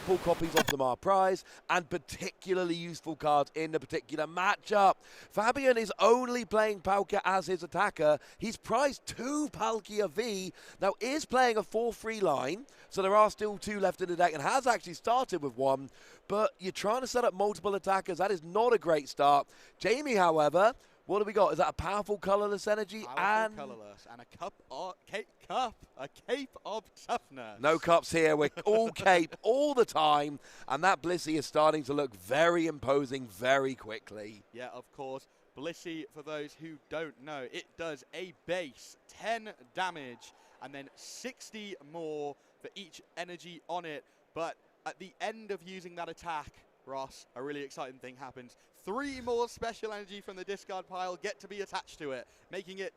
multiple copies of them are prized, and particularly useful cards in the particular matchup. Fabien is only playing Palkia as his attacker. He's prized 2 Palkia V. Now is playing a 4-3 line, so there are still 2 left in the deck, and has actually started with 1, but you're trying to set up multiple attackers. That is not a great start. Jamie, however, what do we got? Is that a powerful colorless energy? Powerful colorless and a cape of toughness. No cups here. We're all cape all the time, and that Blissey is starting to look very imposing very quickly. Yeah, of course. Blissey, for those who don't know, it does a base 10 damage and then 60 more for each energy on it. But at the end of using that attack, Ross, a really exciting thing happens. 3 more special energy from the discard pile get to be attached to it, making it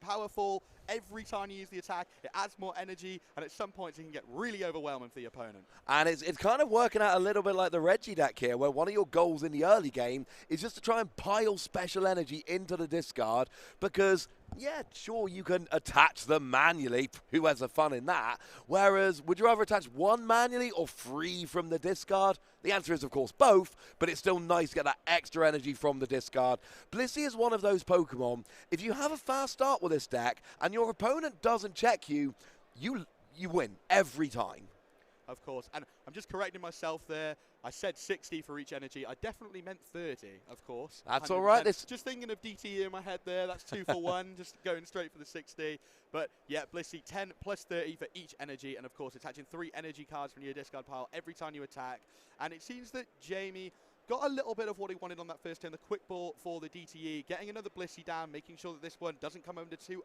powerful. Every time you use the attack, it adds more energy, and at some points it can get really overwhelming for the opponent. And it's kind of working out a little bit like the Reggie deck here, where one of your goals in the early game is just to try and pile special energy into the discard, because yeah, sure, you can attach them manually. Who has the fun in that? Whereas, would you rather attach 1 manually or 3 from the discard? The answer is, of course, both, but it's still nice to get that extra energy from the discard. Blissey is one of those Pokemon. If you have a fast start with this deck and your opponent doesn't check you, you win every time. Of course, and I'm just correcting myself there. I said 60 for each energy. I definitely meant 30, of course. That's 100%. all right. Just thinking of DTE in my head there. That's 2 for 1, just going straight for the 60. But yeah, Blissey, 10 plus 30 for each energy, and of course attaching 3 energy cards from your discard pile every time you attack. And it seems that Jamie got a little bit of what he wanted on that first turn, the quick ball for the DTE, getting another Blissey down, making sure that this one doesn't come under too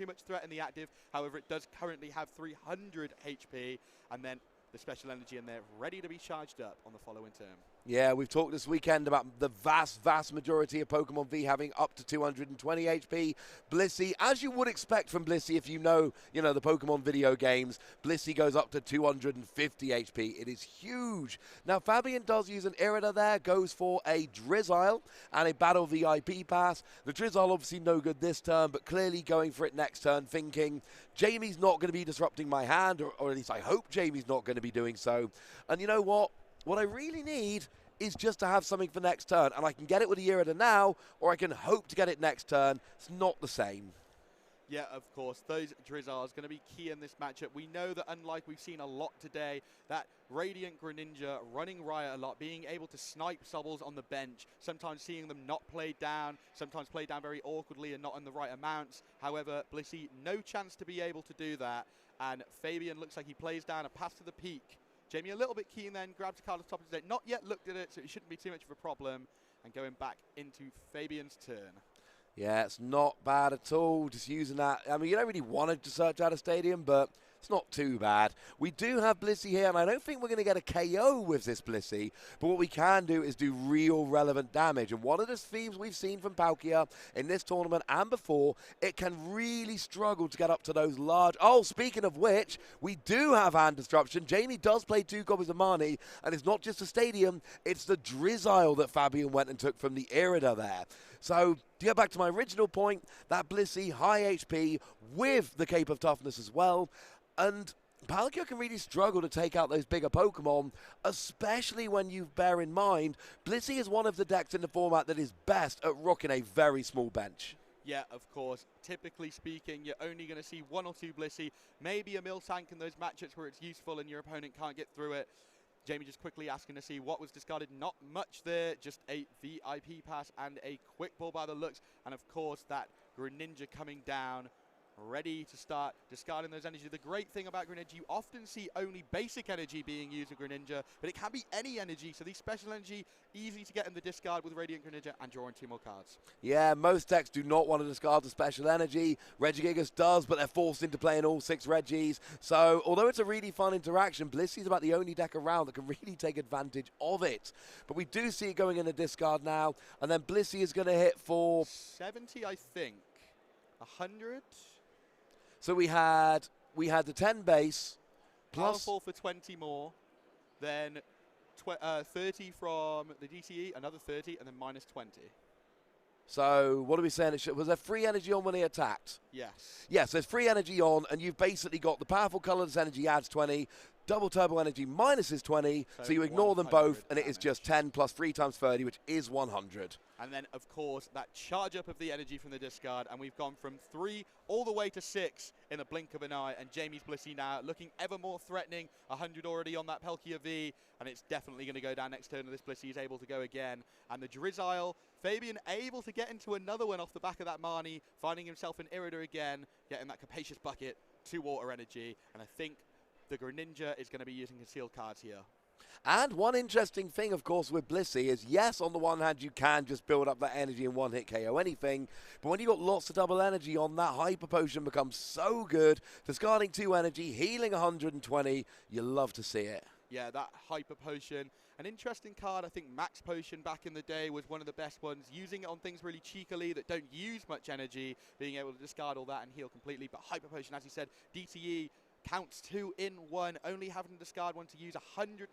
much threat in the active. However, it does currently have 300 HP, and then the special energy in there ready to be charged up on the following turn. Yeah, we've talked this weekend about the vast majority of Pokemon V having up to 220 HP. Blissey, as you would expect from Blissey if you know the Pokemon video games, Blissey goes up to 250 HP. It is huge. Now, Fabien does use an Irida there, goes for a Drizzile and a Battle VIP pass. The Drizzile obviously no good this turn, but clearly going for it next turn, thinking Jamie's not going to be disrupting my hand, or at least I hope Jamie's not going to be doing so. And you know what? What I really need is just to have something for next turn, and I can get it with a Irida now, or I can hope to get it next turn. It's not the same. Yeah, of course. Those Drizzles going to be key in this matchup. We know that unlike we've seen a lot today, that Radiant Greninja running riot a lot, being able to snipe Sobbles on the bench, sometimes seeing them not played down, sometimes played down very awkwardly and not in the right amounts. However, Blissey, no chance to be able to do that, and Fabien looks like he plays down a pass to the peak. Jamie a little bit keen then, grabs a card off the top of his deck, not yet looked at it, so it shouldn't be too much of a problem, and going back into Fabien's turn. Yeah, it's not bad at all, just using that. I mean, you don't really want to search out a stadium, but it's not too bad. We do have Blissey here, and I don't think we're going to get a KO with this Blissey, but what we can do is do real relevant damage. And one of the themes we've seen from Palkia in this tournament and before, it can really struggle to get up to those large... Oh, speaking of which, we do have hand disruption. Jamie does play 2 copies of Marnie, and it's not just a stadium, it's the Drizzile that Fabien went and took from the Irida there. So, to get back to my original point, that Blissey, high HP, with the Cape of Toughness as well, and Palkia can really struggle to take out those bigger Pokemon, especially when you bear in mind, Blissey is one of the decks in the format that is best at rocking a very small bench. Yeah, of course. Typically speaking, you're only going to see 1 or 2 Blissey, maybe a Miltank in those matchups where it's useful and your opponent can't get through it. Jamie just quickly asking to see what was discarded. Not much there, just a VIP pass and a quick ball by the looks. And of course, that Greninja coming down, ready to start discarding those energy. The great thing about Greninja, you often see only basic energy being used with Greninja, but it can be any energy. So these special energy, easy to get in the discard with Radiant Greninja and drawing 2 more cards. Yeah, most decks do not want to discard the special energy. Regigigas does, but they're forced into playing all 6 Regis. So, although it's a really fun interaction, Blissey's about the only deck around that can really take advantage of it. But we do see it going in the discard now, and then Blissey is going to hit for... 70, I think. 100? So we had the 10 base, plus... Powerful for 20 more, then 30 from the DTE, another 30, and then minus 20. So what are we saying? Was there free energy on when he attacked? Yes. Yes, there's free energy on, and you've basically got the powerful colorless energy adds 20, double turbo energy minus his 20, so you ignore them both, and it is just 10 plus 3 times 30, which is 100. And then, of course, that charge up of the energy from the discard, and we've gone from 3 all the way to 6 in a blink of an eye, and Jamie's Blissey now looking ever more threatening, 100 already on that Palkia V, and it's definitely going to go down next turn, and this Blissey is able to go again. And the Drizzile, Fabien able to get into another one off the back of that Marnie, finding himself an Irida again, getting that Capacious Bucket, 2 water energy, and I think the Greninja is going to be using concealed cards here. And one interesting thing, of course, with Blissey is, yes, on the one hand, you can just build up that energy and one-hit KO anything, but when you've got lots of double energy on, that Hyper Potion becomes so good. Discarding 2 energy, healing 120, you love to see it. Yeah, that Hyper Potion, an interesting card. I think Max Potion back in the day was one of the best ones, using it on things really cheekily that don't use much energy, being able to discard all that and heal completely. But Hyper Potion, as you said, DTE counts 2 in 1, only having to discard 1 to use 100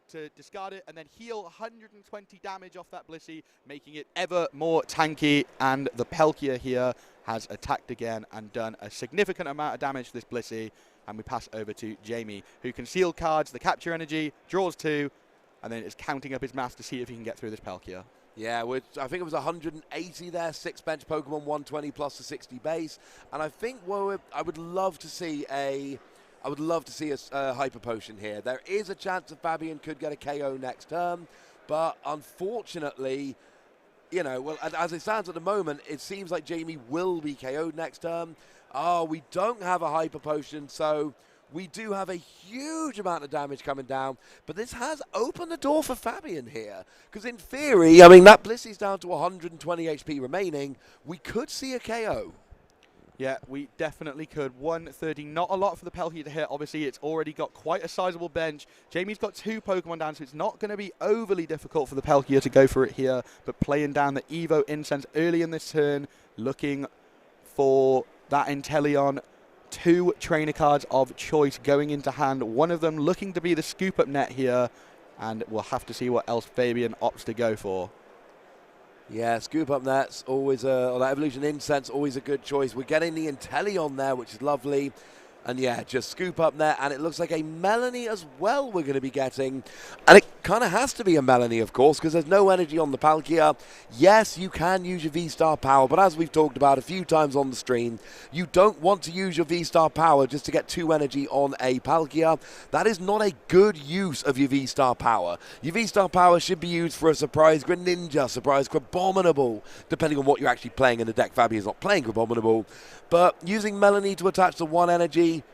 to discard it and then heal 120 damage off that Blissey, making it ever more tanky. And the Palkia here has attacked again and done a significant amount of damage to this Blissey. And we pass over to Jamie, who concealed cards the capture energy, draws 2, and then is counting up his mass to see if he can get through this Palkia. Yeah, I think it was 180 there, 6 bench Pokemon, 120 plus the 60 base, and I think I would love to see a Hyper Potion here. There is a chance that Fabien could get a KO next turn, but unfortunately, you know, well, as it stands at the moment, it seems like Jamie will be KO'd next turn. Oh, we don't have a Hyper Potion, so we do have a huge amount of damage coming down, but this has opened the door for Fabien here. Because in theory, I mean, that Blissey's down to 120 HP remaining. We could see a KO. Yeah, we definitely could. 130, not a lot for the Palkia to hit. Obviously, it's already got quite a sizable bench. Jamie's got 2 Pokemon down, so it's not going to be overly difficult for the Palkia to go for it here. But playing down the Evo Incense early in this turn, looking for that Inteleon. 2 trainer cards of choice going into hand. One of them looking to be the Scoop Up Net here, and we'll have to see what else Fabien opts to go for. Yeah, Scoop Up Net's always or that Evolution Incense, always a good choice. We're getting the Inteleon there, which is lovely. And yeah, just Scoop Up Net, and it looks like a Melanie as well we're going to be getting. And it kind of has to be a Melanie, of course, because there's no energy on the Palkia. Yes, you can use your V-Star power, but as we've talked about a few times on the stream, you don't want to use your V-Star power just to get 2 energy on a Palkia. That is not a good use of your V-Star power. Your V-Star power should be used for a Surprise Greninja, Surprise Crabominable, depending on what you're actually playing in the deck. Fabien's not playing Crabominable. But using Melanie to attach to 1 energy,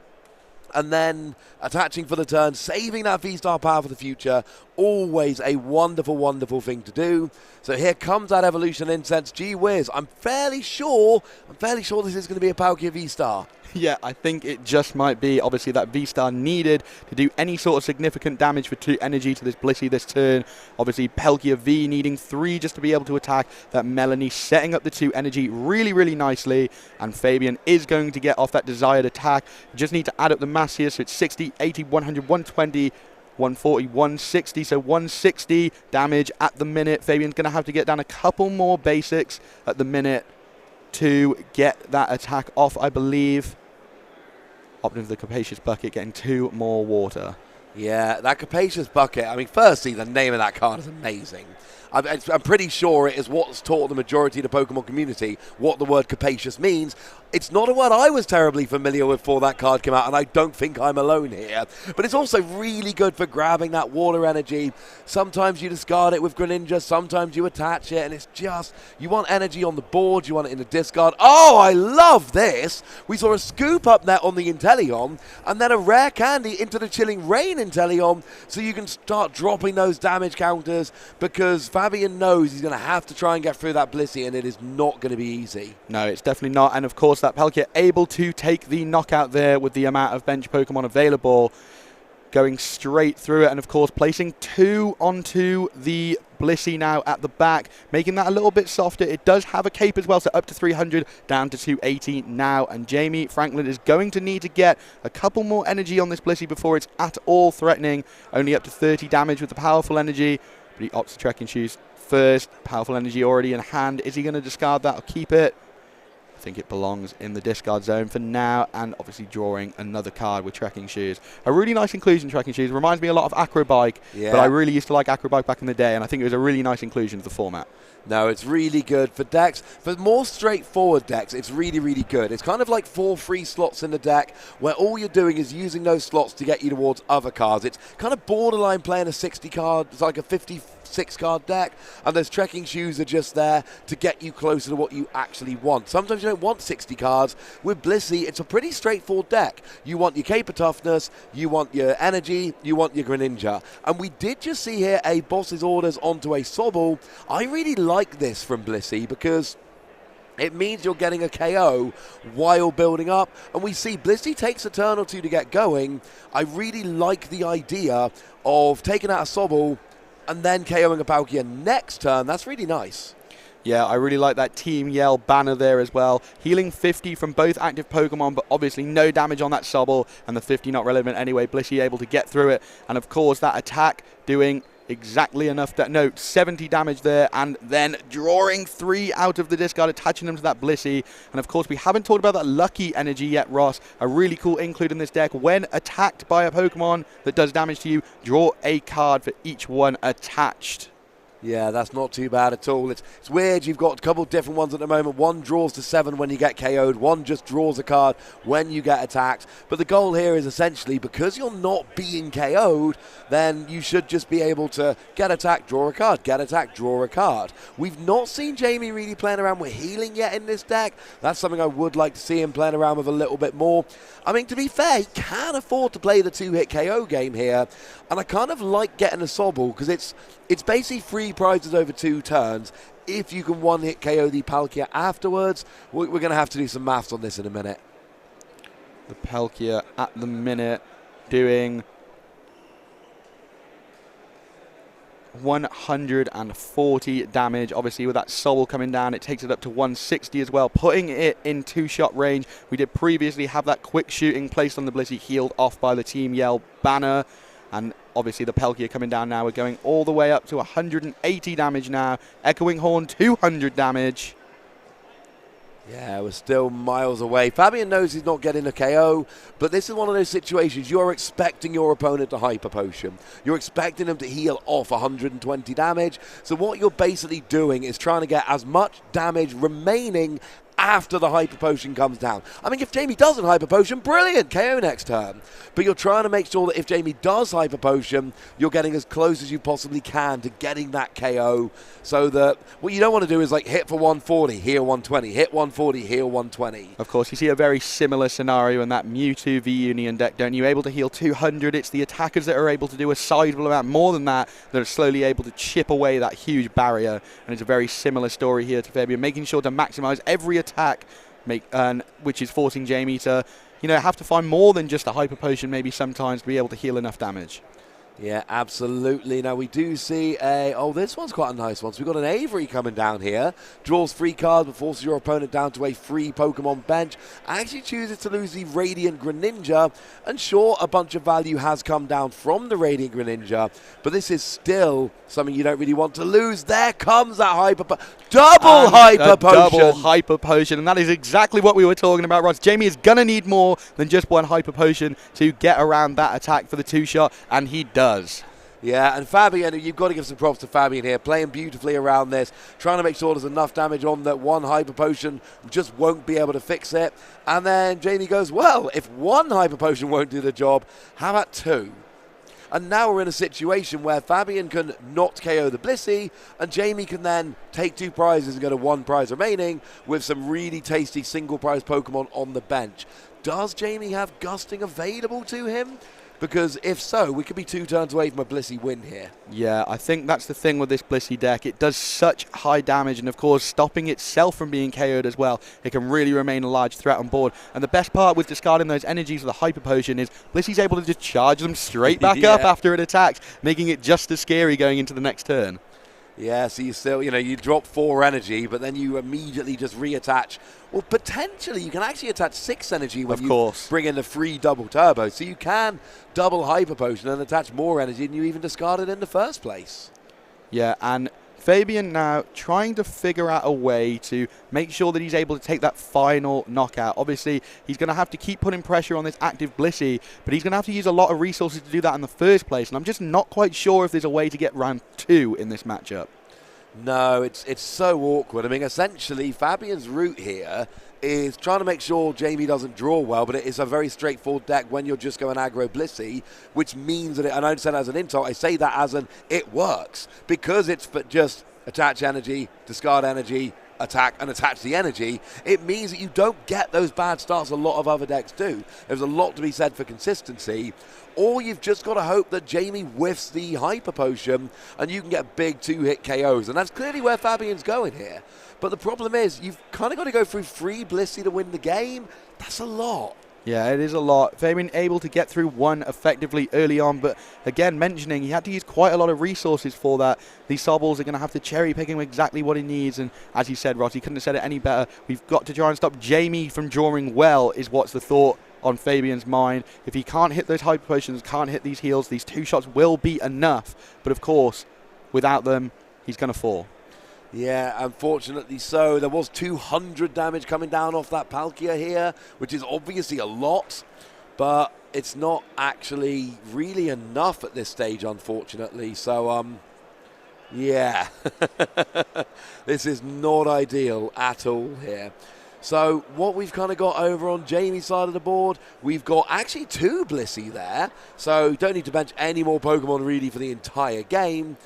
and then attaching for the turn, saving that V-Star power for the future, always a wonderful, wonderful thing to do. So here comes that Evolution Incense. Gee whiz, I'm fairly sure this is going to be a Palkia V-Star. Yeah, I think it just might be. Obviously, that V-Star needed to do any sort of significant damage for 2 energy to this Blissey this turn. Obviously, Palkia V needing 3 just to be able to attack. That Melanie setting up the 2 energy really, really nicely. And Fabien is going to get off that desired attack. Just need to add up the mass here. So it's 60, 80, 100, 120, 140, 160. So 160 damage at the minute. Fabien's going to have to get down a couple more basics at the minute to get that attack off, I believe. Opting for the Capacious Bucket, getting 2 more water. Yeah, that Capacious Bucket, I mean, firstly, the name of that card is amazing. I'm pretty sure it is what's taught the majority of the Pokemon community what the word capacious means. It's not a word I was terribly familiar with before that card came out, and I don't think I'm alone here. But it's also really good for grabbing that water energy. Sometimes you discard it with Greninja, sometimes you attach it, and it's just, you want energy on the board, you want it in the discard. Oh, I love this! We saw a Scoop Up Net on the Inteleon, and then a Rare Candy into the Chilling Rain Inteleon, so you can start dropping those damage counters, because Fabien knows he's going to have to try and get through that Blissey, and it is not going to be easy. No, it's definitely not. And of course, that Palkia able to take the knockout there with the amount of bench Pokemon available, going straight through it. And of course, placing 2 onto the Blissey now at the back, making that a little bit softer. It does have a cape as well, so up to 300, down to 280 now. And Jamie Frankland is going to need to get a couple more energy on this Blissey before it's at all threatening. Only up to 30 damage with the powerful energy. But he opts to Trekking Shoes first. Powerful energy already in hand. Is he going to discard that or keep it? I think it belongs in the discard zone for now, and obviously drawing another card with Trekking Shoes. A really nice inclusion, Trekking Shoes. Reminds me a lot of Acrobike, but I really used to like Acrobike back in the day, and I think it was a really nice inclusion to the format. No, it's really good for decks. For more straightforward decks, it's really, really good. It's kind of like 4 free slots in the deck where all you're doing is using those slots to get you towards other cards. It's kind of borderline playing a 60 card, it's like a 56 card deck, and those Trekking Shoes are just there to get you closer to what you actually want. Sometimes you don't want 60 cards. With Blissey, it's a pretty straightforward deck. You want your Cape of Toughness, you want your Energy, you want your Greninja. And we did just see here a Boss's Orders onto a Sobble. I really like this from Blissey because it means you're getting a KO while building up. And we see Blissey takes a turn or two to get going. I really like the idea of taking out a Sobble and then KOing a Palkia next turn. That's really nice. Yeah, I really like that Team Yell banner there as well. Healing 50 from both active Pokemon, but obviously no damage on that Sobble, and the 50 not relevant anyway. Blissey able to get through it, and of course that attack doing exactly enough, 70 damage there, and then drawing 3 out of the discard, attaching them to that Blissey. And of course we haven't talked about that Lucky Energy yet, Ross. A really cool include in this deck. When attacked by a Pokemon that does damage to you, draw a card for each one attached. Yeah, that's not too bad at all. It's weird. You've got a couple different ones at the moment. One draws to 7 when you get KO'd. One just draws a card when you get attacked. But the goal here is essentially, because you're not being KO'd, then you should just be able to get attacked, draw a card, get attacked, draw a card. We've not seen Jamie really playing around with healing yet in this deck. That's something I would like to see him playing around with a little bit more. I mean, to be fair, he can afford to play the 2-hit KO game here. And I kind of like getting a Sobble because it's basically 3 prizes over 2 turns. If you can 1-hit KO the Palkia afterwards, we're going to have to do some maths on this in a minute. The Palkia at the minute doing 140 damage. Obviously with that Sobble coming down, it takes it up to 160 as well, putting it in 2-shot range. We did previously have that quick shooting placed on the Blissey, healed off by the Team Yell banner. And obviously the Palkia coming down now. We're going all the way up to 180 damage now. Echoing Horn, 200 damage. Yeah, we're still miles away. Fabien knows he's not getting a KO, but this is one of those situations you're expecting your opponent to Hyper Potion. You're expecting him to heal off 120 damage. So what you're basically doing is trying to get as much damage remaining after the Hyper Potion comes down. I mean, if Jamie doesn't Hyper Potion, brilliant, KO next turn. But you're trying to make sure that if Jamie does Hyper Potion, you're getting as close as you possibly can to getting that KO, so that what you don't want to do is like hit for 140, heal 120, hit 140, heal 120. Of course, you see a very similar scenario in that Mewtwo V-Union deck, don't you? Able to heal 200, it's the attackers that are able to do a sizable amount more than that are slowly able to chip away that huge barrier, and it's a very similar story here to Fabien, making sure to maximize every attack, which is forcing Jamie to, have to find more than just a Hyper Potion maybe sometimes to be able to heal enough damage. Yeah, absolutely. Now we do see this one's quite a nice one. So we've got an Avery coming down here. Draws 3 cards but forces your opponent down to a free Pokemon bench. Actually chooses to lose the Radiant Greninja. And sure, a bunch of value has come down from the Radiant Greninja, but this is still something you don't really want to lose. There comes that double Hyper Potion. And that is exactly what we were talking about, Ross. Jamie is going to need more than just 1 Hyper Potion to get around that attack for the 2-shot, and he does. Yeah, and Fabien, you've got to give some props to Fabien here, playing beautifully around this, trying to make sure there's enough damage on that 1 Hyper Potion just won't be able to fix it. And then Jamie goes, well, if 1 Hyper Potion won't do the job, how about 2? And now we're in a situation where Fabien can not KO the Blissey, and Jamie can then take 2 prizes and go to 1 prize remaining with some really tasty single prize Pokemon on the bench. Does Jamie have Gusting available to him? Because if so, we could be 2 turns away from a Blissey win here. Yeah, I think that's the thing with this Blissey deck. It does such high damage, and of course, stopping itself from being KO'd as well. It can really remain a large threat on board. And the best part with discarding those energies with a Hyper Potion is Blissey's able to just charge them straight back up after it attacks, making it just as scary going into the next turn. Yeah, so you still, you drop 4 energy, but then you immediately just reattach. Well, potentially you can actually attach 6 energy when you bring in the free double turbo. So you can double Hyper Potion and attach more energy than you even discarded in the first place. Yeah, and Fabien now trying to figure out a way to make sure that he's able to take that final knockout. Obviously, he's going to have to keep putting pressure on this active Blissey, but he's going to have to use a lot of resources to do that in the first place, and I'm just not quite sure if there's a way to get round 2 in this matchup. No, it's so awkward. I mean, essentially, Fabien's route here is trying to make sure Jamie doesn't draw well, but it is a very straightforward deck when you're just going aggro Blissey, which means that, and I don't say that as an insult, I say that as it works, because it's just attach energy, discard energy, attack, and attach the energy. It means that you don't get those bad starts a lot of other decks do. There's a lot to be said for consistency, or you've just got to hope that Jamie whiffs the Hyper Potion and you can get big 2-hit KOs, and that's clearly where Fabien's going here. But the problem is, you've kind of got to go through 3 Blissey to win the game. That's a lot. Yeah, it is a lot. Fabien able to get through 1 effectively early on, but again, mentioning he had to use quite a lot of resources for that. These Sobbles are going to have to cherry pick him exactly what he needs, and as you said, Ross, he couldn't have said it any better. We've got to try and stop Jamie from drawing well, is what's the thought on Fabien's mind. If he can't hit those Hyper Potions, can't hit these heals, these 2 shots will be enough, but of course, without them, he's going to fall. Yeah, unfortunately so. There was 200 damage coming down off that Palkia here, which is obviously a lot, but it's not actually really enough at this stage, unfortunately. So, yeah, this is not ideal at all here. So what we've kind of got over on Jamie's side of the board, we've got actually 2 Blissey there, so you don't need to bench any more Pokemon really for the entire game.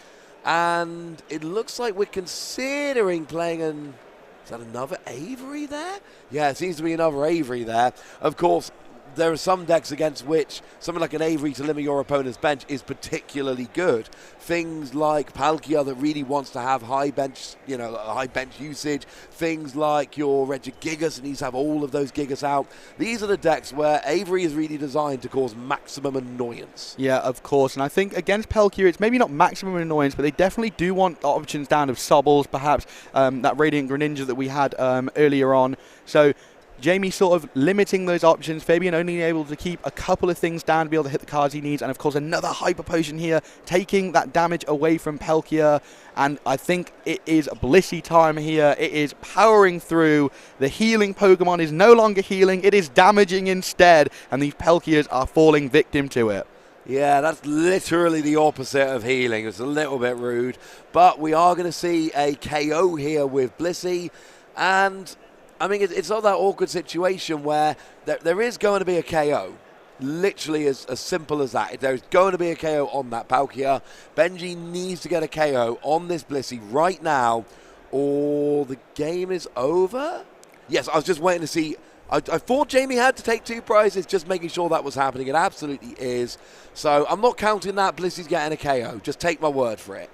And it looks like we're considering playing is that another Avery there? Yeah, it seems to be another Avery there. Of course, there are some decks against which something like an Avery to limit your opponent's bench is particularly good. Things like Palkia that really wants to have high bench, high bench usage. Things like your Regigigas and needs to have all of those Gigas out. These are the decks where Avery is really designed to cause maximum annoyance. Yeah, of course. And I think against Palkia, it's maybe not maximum annoyance, but they definitely do want options down of Sobbles, perhaps that Radiant Greninja that we had earlier on. So Jamie sort of limiting those options. Fabien only able to keep a couple of things down to be able to hit the cards he needs. And of course, another Hyper Potion here, taking that damage away from Palkia. And I think it is Blissey time here. It is powering through. The healing Pokemon is no longer healing. It is damaging instead. And these Palkias are falling victim to it. Yeah, that's literally the opposite of healing. It's a little bit rude. But we are going to see a KO here with Blissey. And I mean, it's not that awkward situation where there is going to be a KO. Literally as simple as that. There's going to be a KO on that Palkia. Benji needs to get a KO on this Blissey right now, or the game is over. Yes, I was just waiting to see. I thought Jamie had to take 2 prizes, just making sure that was happening. It absolutely is. So I'm not counting that Blissey's getting a KO. Just take my word for it.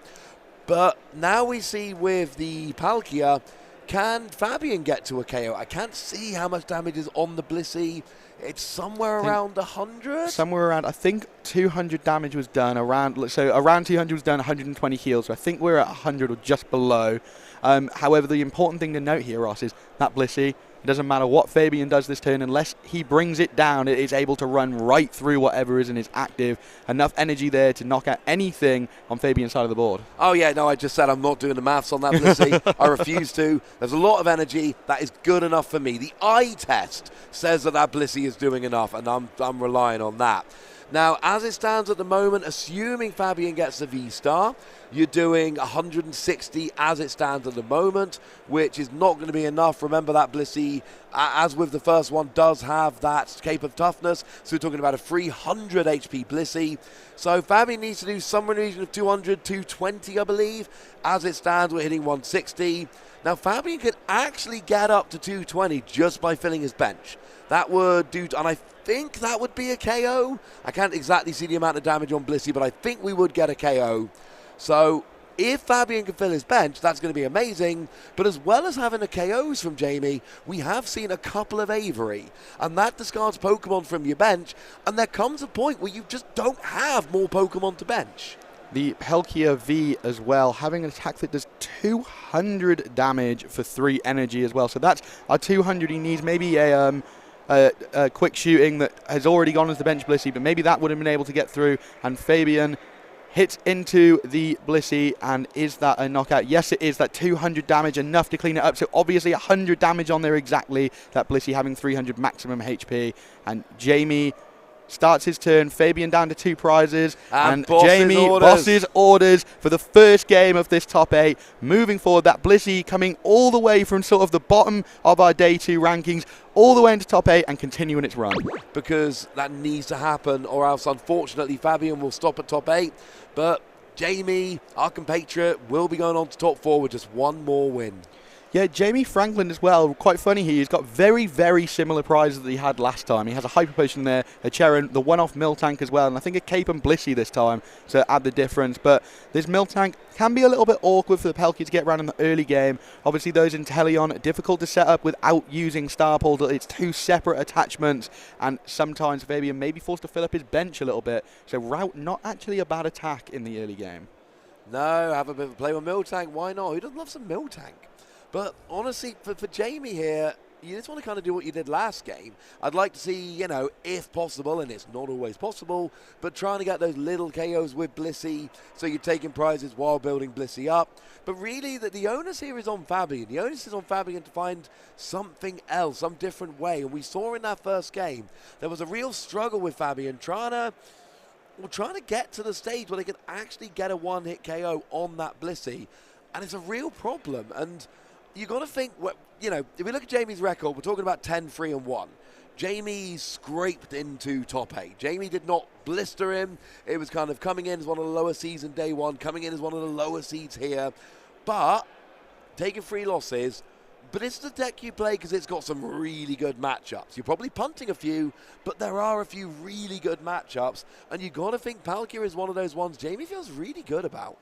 But now we see with the Palkia, can Fabien get to a KO? I can't see how much damage is on the Blissey. It's somewhere around 100? Somewhere around, I think 200 damage was done. Around 200 was done, 120 heals. So I think we're at 100 or just below. However, the important thing to note here, Ross, is that Blissey, it doesn't matter what Fabien does this turn, unless he brings it down, it is able to run right through whatever is in his active. Enough energy there to knock out anything on Fabien's side of the board. Oh, yeah, no, I just said I'm not doing the maths on that Blissey. I refuse to. There's a lot of energy. That is good enough for me. The eye test says that Blissey is doing enough, and I'm relying on that. Now, as it stands at the moment, assuming Fabien gets the VSTAR, you're doing 160 as it stands at the moment, which is not going to be enough. Remember that Blissey, as with the first one, does have that Cape of Toughness, so we're talking about a 300 HP Blissey. So Fabien needs to do somewhere in the region of 200, 220, I believe. As it stands, we're hitting 160. Now, Fabien could actually get up to 220 just by filling his bench. That would do, and I think that would be a KO. I can't exactly see the amount of damage on Blissey, but I think we would get a KO. So if Fabien can fill his bench, that's going to be amazing. But as well as having the KOs from Jamie, we have seen a couple of Avery, and that discards Pokemon from your bench, and there comes a point where you just don't have more Pokemon to bench. The Palkia V as well, having an attack that does 200 damage for 3 energy as well. So that's our 200 he needs. Maybe a quick shooting that has already gone as the bench Blissey, but maybe that would have been able to get through. And Fabien hits into the Blissey, and is that a knockout? Yes, it is. That 200 damage, enough to clean it up. So obviously 100 damage on there exactly. That Blissey having 300 maximum HP. And Jamie starts his turn. Fabien down to 2 prizes. And Jamie bosses orders for the first game of this top 8. Moving forward, that Blissey coming all the way from sort of the bottom of our day 2 rankings all the way into top 8 and continuing its run. Because that needs to happen, or else unfortunately Fabien will stop at top 8. But Jamie, our compatriot, will be going on to top 4 with just one more win. Yeah, Jamie Frankland as well. Quite funny, he's got very, very similar prizes that he had last time. He has a Hyper Potion there, a Cheron, the one-off Miltank as well, and I think a Cape and Blissey this time to add the difference. But this Miltank can be a little bit awkward for the Palkia to get around in the early game. Obviously, those Inteleon, difficult to set up without using Star Portal. It's 2 separate attachments, and sometimes Fabien may be forced to fill up his bench a little bit. So Route, not actually a bad attack in the early game. No, have a bit of a play with Miltank. Why not? Who doesn't love some Miltank? But honestly, for Jamie here, you just want to kind of do what you did last game. I'd like to see, you know, if possible, and it's not always possible, but trying to get those little KOs with Blissey, so you're taking prizes while building Blissey up. But really, the onus here is on Fabien. The onus is on Fabien to find something else, some different way. And we saw in that first game, there was a real struggle with Fabien trying to get to the stage where they could actually get a one-hit KO on that Blissey. And it's a real problem. And you got to think, you know, if we look at Jamie's record, we're talking about 10-3-1. Jamie scraped into top 8. Jamie did not blister him. It was kind of coming in as one of the lower seeds in day 1, coming in as one of the lower seeds here. But taking 3 losses, but it's the deck you play because it's got some really good matchups. You're probably punting a few, but there are a few really good matchups. And you got to think Palkia is one of those ones Jamie feels really good about.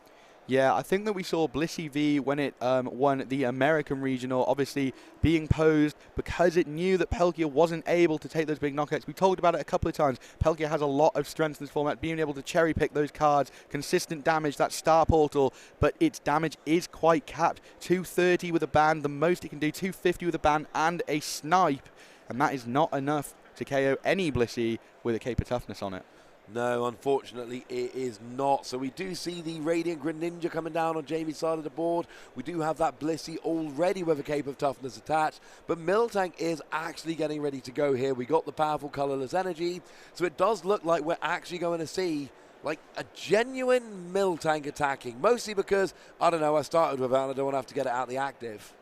Yeah, I think that we saw Blissey V when it won the American Regional, obviously being posed because it knew that Palkia wasn't able to take those big knockouts. We talked about it a couple of times. Palkia has a lot of strength in this format, being able to cherry pick those cards, consistent damage, that Star Portal, but its damage is quite capped. 230 with a ban, the most it can do, 250 with a ban and a snipe, and that is not enough to KO any Blissey with a Cape of Toughness on it. No, unfortunately, it is not. So we do see the Radiant Greninja coming down on Jamie's side of the board. We do have that Blissey already with a Cape of Toughness attached. But Miltank is actually getting ready to go here. We got the powerful colorless energy. So it does look like we're actually going to see like a genuine Miltank attacking. Mostly because, I don't know, I started with it and I don't want to have to get it out the active.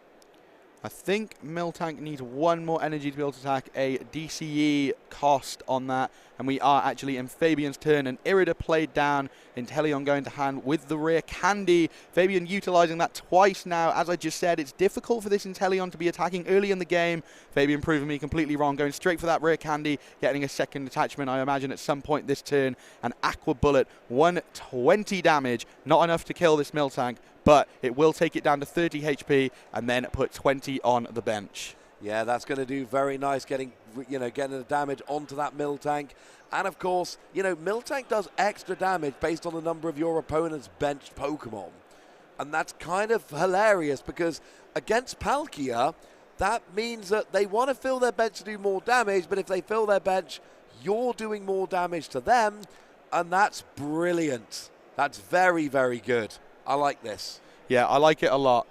I think Miltank needs 1 more energy to be able to attack, a DCE cost on that, and we are actually in Fabien's turn, and Irida played down, Inteleon going to hand with the rare candy. Fabien utilizing that twice now. As I just said, it's difficult for this Inteleon to be attacking early in the game. Fabien proving me completely wrong, going straight for that rare candy, getting a second attachment, I imagine, at some point this turn. An Aqua Bullet, 120 damage, not enough to kill this Miltank, but it will take it down to 30 HP and then put 20 on the bench. Yeah, that's going to do very nice getting the damage onto that Miltank. And of course, Miltank does extra damage based on the number of your opponent's benched Pokemon. And that's kind of hilarious because against Palkia, that means that they want to fill their bench to do more damage, but if they fill their bench, you're doing more damage to them, and that's brilliant. That's very, very good. I like this. Yeah, I like it a lot.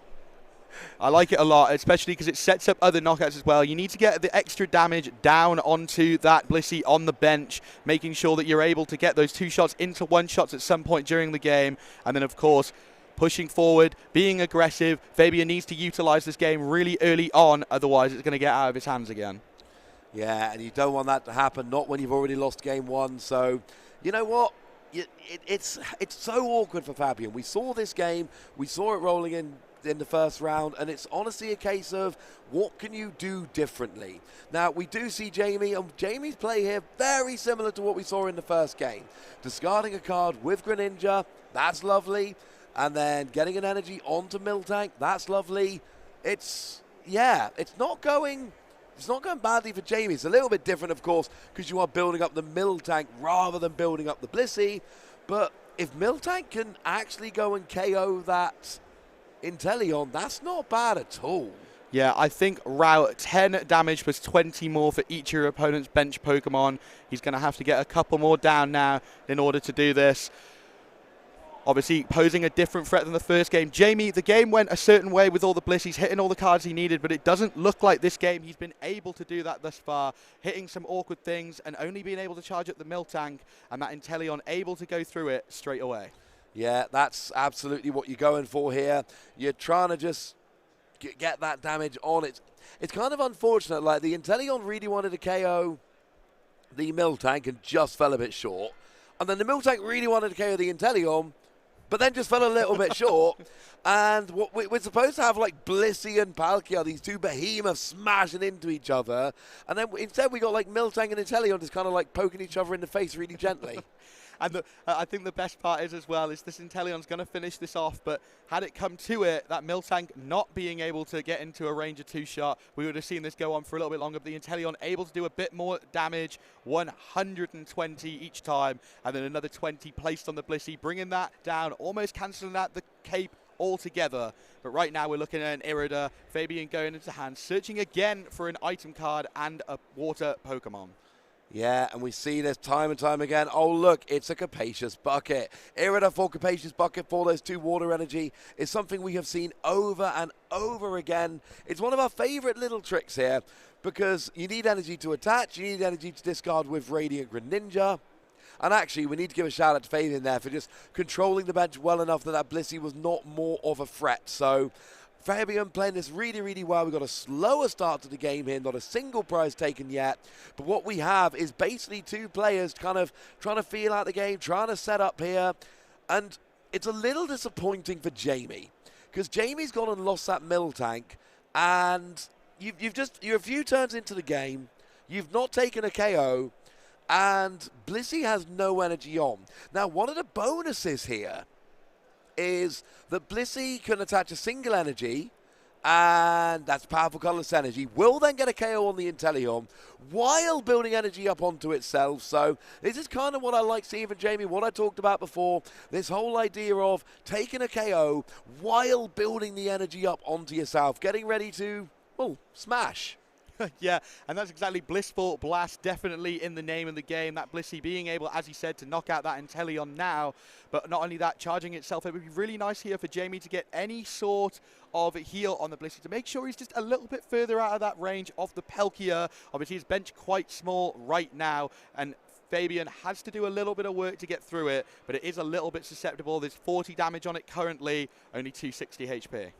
I like it a lot, especially because it sets up other knockouts as well. You need to get the extra damage down onto that Blissey on the bench, making sure that you're able to get those 2 shots into 1 shots at some point during the game. And then, of course, pushing forward, being aggressive. Fabien needs to utilize this game really early on, otherwise it's going to get out of his hands again. Yeah, and you don't want that to happen, not when you've already lost game 1. So, you know what? It's so awkward for Fabien. We saw this game, we saw it rolling in the first round, and it's honestly a case of what can you do differently. Now, we do see Jamie, and Jamie's play here very similar to what we saw in the first game. Discarding a card with Greninja, that's lovely, and then getting an energy onto Miltank, that's lovely. It's not going badly for Jamie. It's a little bit different, of course, because you are building up the Miltank rather than building up the Blissey. But if Miltank can actually go and KO that Inteleon, that's not bad at all. Yeah, I think Route 10 damage plus 20 more for each of your opponent's bench Pokemon. He's going to have to get a couple more down now in order to do this. obviously posing a different threat than the first game. Jamie, the game went a certain way with all the Bliss. He's hitting all the cards he needed, but it doesn't look like this game he's been able to do that thus far, hitting some awkward things and only being able to charge at the mill tank, and that Inteleon able to go through it straight away. Yeah, that's absolutely what you're going for here. You're trying to just get that damage on. It's kind of unfortunate. Like, the Inteleon really wanted to KO the mill tank and just fell a bit short. And then the mill tank really wanted to KO the Inteleon, but then just fell a little bit short. And what we're supposed to have, like, Blissey and Palkia, these two behemoths smashing into each other. And then instead we got, like, Miltank and Inteleon just kind of, like, poking each other in the face really gently. And I think the best part is as well is this Inteleon's going to finish this off, but had it come to it, that Miltank not being able to get into a range of 2-shot, we would have seen this go on for a little bit longer. But the Inteleon able to do a bit more damage, 120 each time, and then another 20 placed on the Blissey, bringing that down, almost cancelling out the cape altogether. But right now we're looking at an Irida, Fabien going into hand, searching again for an item card and a water Pokemon. Yeah, and we see this time and time again. Oh, look, it's a Capacious Bucket. Irida for Capacious Bucket for those 2 water energy is something we have seen over and over again. It's one of our favorite little tricks here because you need energy to attach, you need energy to discard with Radiant Greninja. And actually, we need to give a shout out to Fabien there for just controlling the bench well enough that Blissey was not more of a threat. So Fabien playing this really, really well. We've got a slower start to the game here, not a single prize taken yet. But what we have is basically 2 players kind of trying to feel out the game, trying to set up here. And it's a little disappointing for Jamie, because Jamie's gone and lost that mill tank. And you're a few turns into the game. You've not taken a KO. And Blissey has no energy on. Now, one of the bonuses here is that Blissey can attach a single energy, and that's powerful colorless energy, will then get a KO on the Inteleon while building energy up onto itself. So this is kind of what I like seeing from Jamie, what I talked about before, this whole idea of taking a KO while building the energy up onto yourself, getting ready to, well, smash. Yeah, and that's exactly Blissful Blast, definitely in the name of the game. That Blissey being able, as he said, to knock out that Inteleon now, but not only that, charging itself. It would be really nice here for Jamie to get any sort of heal on the Blissey to make sure he's just a little bit further out of that range of the Palkia. Obviously, his bench quite small right now, and Fabien has to do a little bit of work to get through it, but it is a little bit susceptible. There's 40 damage on it currently, only 260 HP.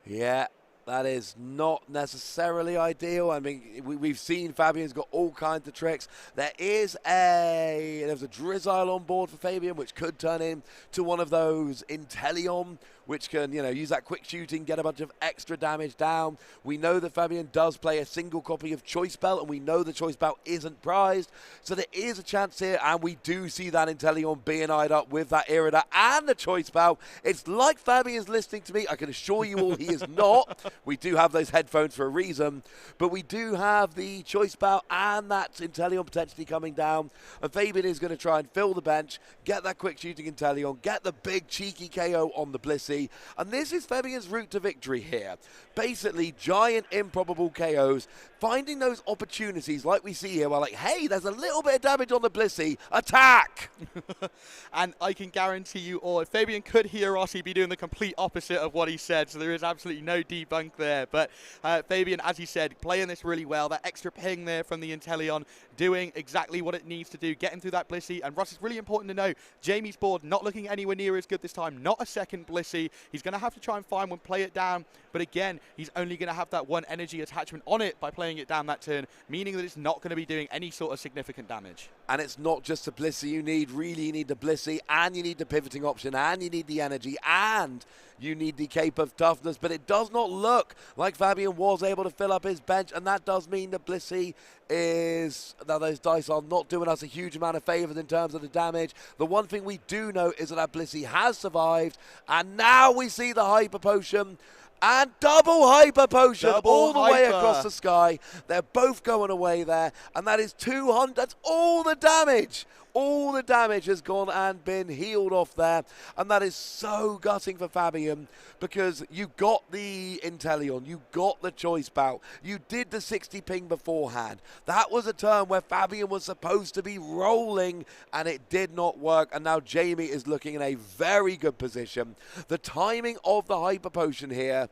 Yeah. That is not necessarily ideal. I mean, we've seen Fabien's got all kinds of tricks. There's a Drizzile on board for Fabien, which could turn into one of those Inteleon, which can, use that quick shooting, get a bunch of extra damage down. We know that Fabien does play a single copy of Choice Belt, and we know the Choice Belt isn't prized. So there is a chance here, and we do see that Inteleon being eyed up with that Irida and the Choice Belt. It's like Fabien's listening to me. I can assure you all he is not. We do have those headphones for a reason, but we do have the Choice Belt and that Inteleon potentially coming down, and Fabien is going to try and fill the bench, get that quick shooting Inteleon, get the big cheeky KO on the Blissey, and this is Fabien's route to victory here. Basically, giant improbable KOs, finding those opportunities like we see here, where like, hey, there's a little bit of damage on the Blissey, attack! And I can guarantee you all, if Fabien could hear us, he'd be doing the complete opposite of what he said, so there is absolutely no debunk there. But Fabien, as he said, playing this really well, that extra ping there from the Inteleon, doing exactly what it needs to do, getting through that Blissey. And Ross, it's really important to know, Jamie's board not looking anywhere near as good this time, not a second Blissey. He's going to have to try and find one, play it down, but again, he's only going to have that one energy attachment on it by playing it down that turn, meaning that it's not going to be doing any sort of significant damage. And it's not just the Blissey you need, really you need the Blissey, and you need the pivoting option, and you need the energy, and you need the Cape of Toughness, but it does not look like Fabien was able to fill up his bench, and that does mean that Blissey is, now those dice are not doing us a huge amount of favours in terms of the damage. The one thing we do know is that Blissey has survived, and now we see the Hyper Potion, and double Hyper Potion all the way across the sky. They're both going away there, and that is 200, that's all the damage. All the damage has gone and been healed off there, and that is so gutting for Fabien, because you got the Inteleon, you got the choice bout, you did the 60 ping beforehand. That was a turn where Fabien was supposed to be rolling, and it did not work, and now Jamie is looking in a very good position. The timing of the Hyper Potion here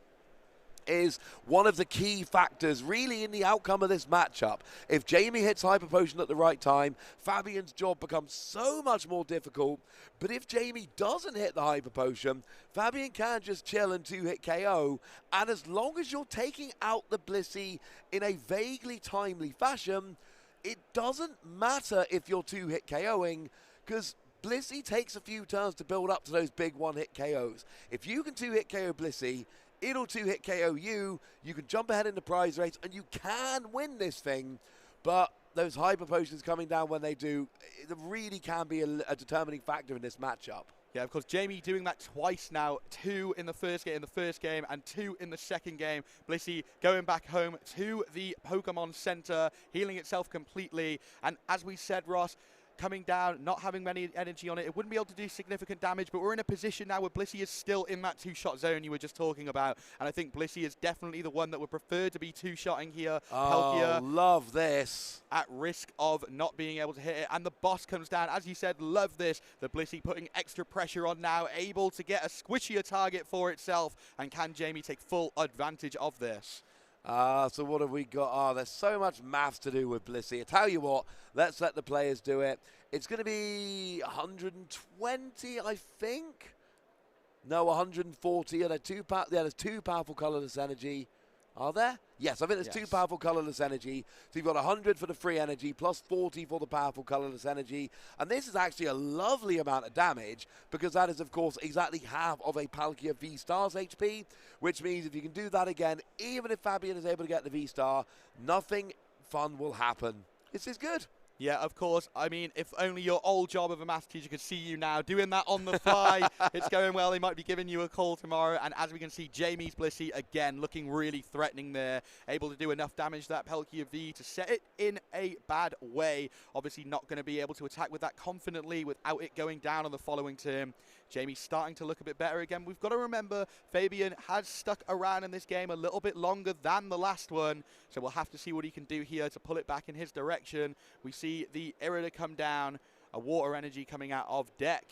is one of the key factors really in the outcome of this matchup. If Jamie hits Hyper Potion at the right time, Fabien's job becomes so much more difficult. But if Jamie doesn't hit the Hyper Potion, Fabien can just chill and 2-hit KO. And as long as you're taking out the Blissey in a vaguely timely fashion, it doesn't matter if you're 2-hit KOing, because Blissey takes a few turns to build up to those big 1-hit KOs. If you can 2-hit KO Blissey, it'll 2-hit KO you, you can jump ahead in the prize race, and you can win this thing. But those Hyper Potions coming down when they do, it really can be a determining factor in this matchup. Yeah, of course, Jamie doing that twice now, 2 in the first game and 2 in the second game. Blissey going back home to the Pokemon Center, healing itself completely. And as we said, Ross, coming down, not having many energy on it, it wouldn't be able to do significant damage, but we're in a position now where Blissey is still in that 2-shot zone you were just talking about, and I think Blissey is definitely the one that would prefer to be 2-shotting here. Oh, love this. At risk of not being able to hit it, and the boss comes down. As you said, love this. The Blissey putting extra pressure on now, able to get a squishier target for itself, and can Jamie take full advantage of this? So what have we got? There's so much maths to do with Blissey. I tell you what, let's let the players do it. It's going to be 120, I think. No, 140. And there's 2 powerful colorless energy. Are there? Yes, I think there's 2 powerful colorless energy. So you've got 100 for the free energy, plus 40 for the powerful colorless energy. And this is actually a lovely amount of damage, because that is, of course, exactly half of a Palkia VSTAR's HP, which means if you can do that again, even if Fabien is able to get the VSTAR, nothing fun will happen. This is good. Yeah, of course. I mean, if only your old job of a maths teacher could see you now doing that on the fly. It's going well. They might be giving you a call tomorrow. And as we can see, Jamie's Blissey, again, looking really threatening there. Able to do enough damage to that Palkia V to set it in a bad way. Obviously not going to be able to attack with that confidently without it going down on the following turn. Jamie's starting to look a bit better again. We've got to remember, Fabien has stuck around in this game a little bit longer than the last one, so we'll have to see what he can do here to pull it back in his direction. We see the Irida come down, a water energy coming out of deck.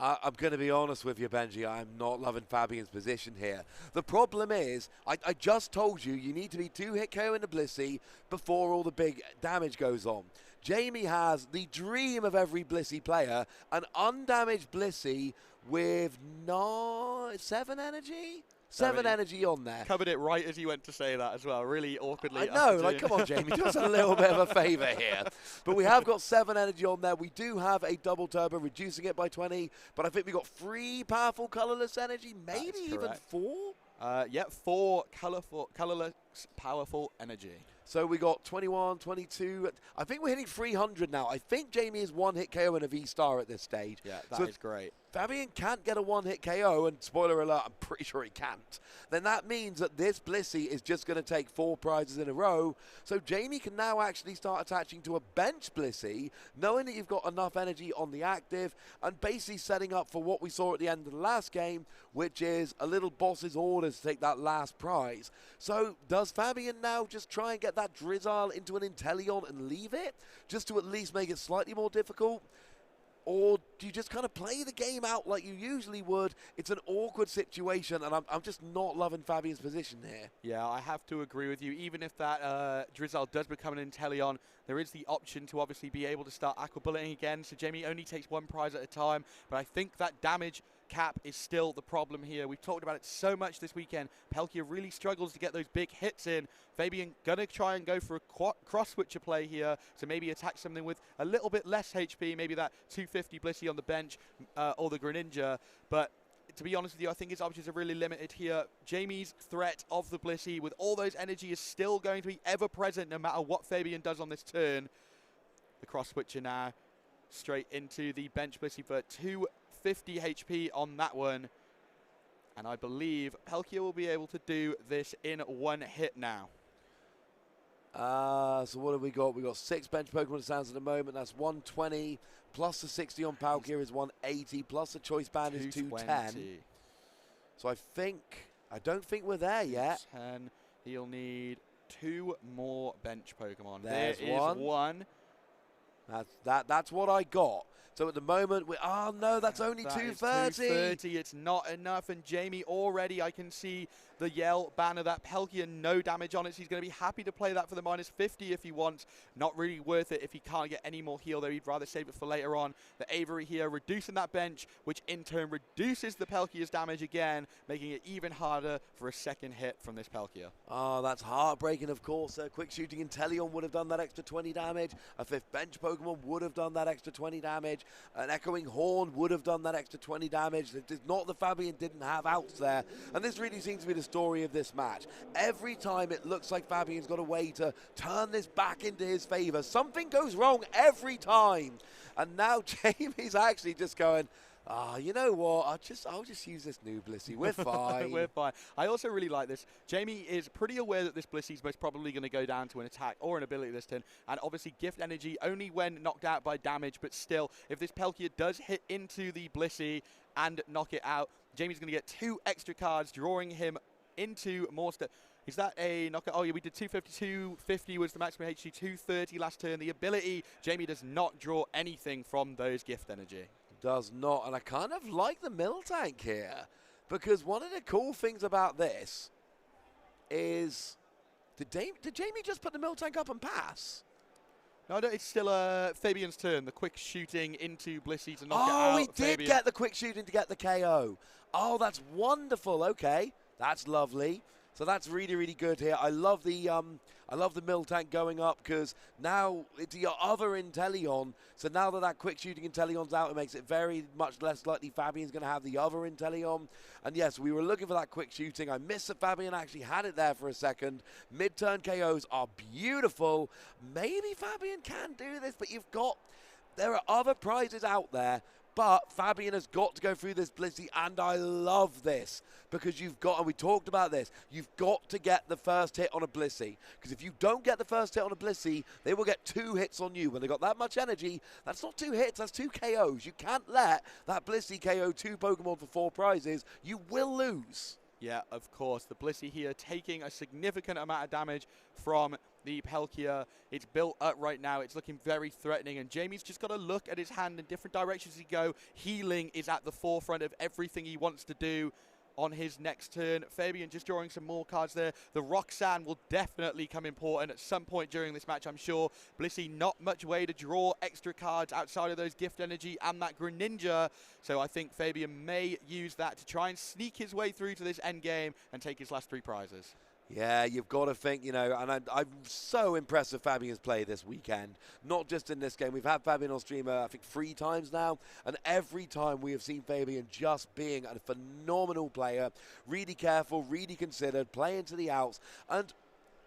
I'm going to be honest with you, Benji. I'm not loving Fabien's position here. The problem is, I just told you, you need to be 2-hit KO in the Blissey before all the big damage goes on. Jamie has the dream of every Blissey player, an undamaged Blissey with 7 energy? 7 energy on there. Covered it right as he went to say that as well, really awkwardly. I know, like, come on, Jamie, do us a little bit of a favour here. But we have got 7 energy on there. We do have a double turbo, reducing it by 20, but I think we got 3 powerful colourless energy, maybe even 4? Yeah, 4 colourless, powerful energy. So we got 21, 22. I think we're hitting 300 now. I think Jamie is 1-hit KO in a V-Star at this stage. Yeah, that is great. Fabien can't get a 1-hit KO, and spoiler alert, I'm pretty sure he can't. Then that means that this Blissey is just going to take 4 prizes in a row. So Jamie can now actually start attaching to a bench Blissey, knowing that you've got enough energy on the active, and basically setting up for what we saw at the end of the last game, which is a little boss's orders to take that last prize. So does Fabien now just try and get that Drizzile into an Inteleon and leave it, just to at least make it slightly more difficult? Or do you just kind of play the game out like you usually would? It's an awkward situation, and I'm just not loving Fabien's position here. Yeah, I have to agree with you. Even if that Drizzile does become an Inteleon, there is the option to obviously be able to start Aqua Bulleting again. So Jamie only takes 1 prize at a time, but I think that damage cap is still the problem here. We've talked about it so much this weekend. Palkia really struggles to get those big hits in. Fabien gonna try and go for a cross switcher play here to maybe attack something with a little bit less HP, maybe that 250 Blissey on the bench or the Greninja. But to be honest with you, I think his options are really limited here. Jamie's threat of the Blissey with all those energy is still going to be ever present no matter what Fabien does on this turn. The cross switcher now straight into the bench Blissey for 250 HP on that one. And I believe Palkia will be able to do this in 1 hit now. So what have we got? We got 6 bench Pokemon sounds at the moment. That's 120 plus the 60 on Palkia is 180, plus the choice band is 210. So I don't think we're there yet. 210. He'll need 2 more bench Pokemon. There's there is one. That's what I got. So at the moment, oh no, that's only 230. 230. It's not enough. And Jamie already, I can see the yell banner, that Palkia, no damage on it. So he's going to be happy to play that for the -50 if he wants. Not really worth it if he can't get any more heal, though. He'd rather save it for later on. The Avery here reducing that bench, which in turn reduces the Palkia's damage again, making it even harder for a second hit from this Palkia. Oh, that's heartbreaking, of course. Quick Shooting Inteleon would have done that extra 20 damage. A 5th bench Pokemon would have done that extra 20 damage. An Echoing Horn would have done that extra 20 damage. It's not that Fabien didn't have outs there. And this really seems to be the story of this match. Every time it looks like Fabien's got a way to turn this back into his favor, something goes wrong every time. And now Jamie's actually just going, you know what? I'll just use this new Blissey. We're fine. We're fine. I also really like this. Jamie is pretty aware that this Blissey's most probably going to go down to an attack or an ability this turn, and obviously gift energy only when knocked out by damage, but still, if this Palkia does hit into the Blissey and knock it out, Jamie's going to get 2 extra cards, drawing him into more stuff. Is that a knockout? Oh, yeah, we did 250, 250 was the maximum HP, 230 last turn. The ability, Jamie does not draw anything from those gift energy. Does not, and I kind of like the Miltank here, because one of the cool things about this is, did Jamie just put the Miltank up and pass? No, it's still Fabien's turn. The quick shooting into Blissey to knock it out. Oh, he did get the quick shooting to get the KO. Oh, that's wonderful. Okay, that's lovely. So that's really, really good here. I love the Miltank going up, because now it's your other Inteleon. So now that quick shooting Inteleon's out, it makes it very much less likely Fabien's going to have the other Inteleon. And yes, we were looking for that quick shooting. I missed that Fabien actually had it there for a second. Mid-turn KOs are beautiful. Maybe Fabien can do this, but there are other prizes out there. But Fabien has got to go through this Blissey, and I love this, because and we talked about this, you've got to get the first hit on a Blissey, because if you don't get the first hit on a Blissey, they will get 2 hits on you. When they've got that much energy, that's not 2 hits, that's 2 KOs. You can't let that Blissey KO 2 Pokemon for 4 prizes. You will lose. Yeah, of course. The Blissey here taking a significant amount of damage from the Palkia. It's built up right now. It's looking very threatening, and Jamie's just got to look at his hand in different directions as he go. Healing is at the forefront of everything he wants to do on his next turn. Fabien just drawing some more cards there. The Roxanne will definitely come important at some point during this match, I'm sure. Blissey, not much way to draw extra cards outside of those gift energy and that Greninja. So I think Fabien may use that to try and sneak his way through to this end game and take his last 3 prizes. Yeah, you've got to think, and I'm so impressed with Fabien's play this weekend. Not just in this game. We've had Fabien on stream, I think, 3 times now, and every time we have seen Fabien just being a phenomenal player, really careful, really considered, playing to the outs, and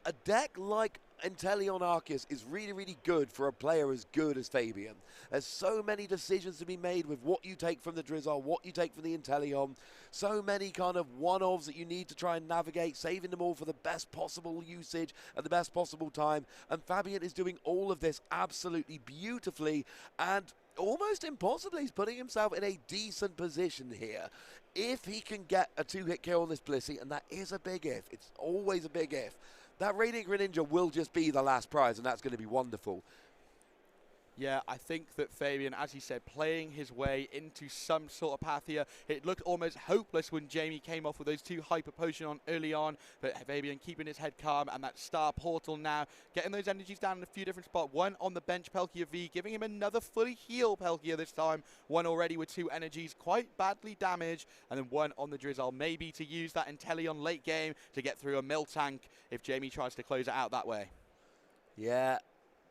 a deck like Inteleon Arceus is really, really good for a player as good as Fabien. There's so many decisions to be made with what you take from the Drizzle, what you take from the Inteleon. So many kind of one-offs that you need to try and navigate, saving them all for the best possible usage at the best possible time. And Fabien is doing all of this absolutely beautifully, and almost impossibly, he's putting himself in a decent position here. If he can get a 2-hit kill on this Blissey, and that is a big if, it's always a big if, that Radiant Greninja will just be the last prize, and that's going to be wonderful. Yeah, I think that Fabien, as he said, playing his way into some sort of path here. It looked almost hopeless when Jamie came off with those 2 Hyper Potion on early on, but Fabien keeping his head calm, and that Star Portal now, getting those energies down in a few different spots. One on the bench Palkia V, giving him another fully heal Palkia this time. One already with 2 energies, quite badly damaged, and then one on the Drizzle, maybe to use that Inteleon late game to get through a Miltank if Jamie tries to close it out that way. Yeah.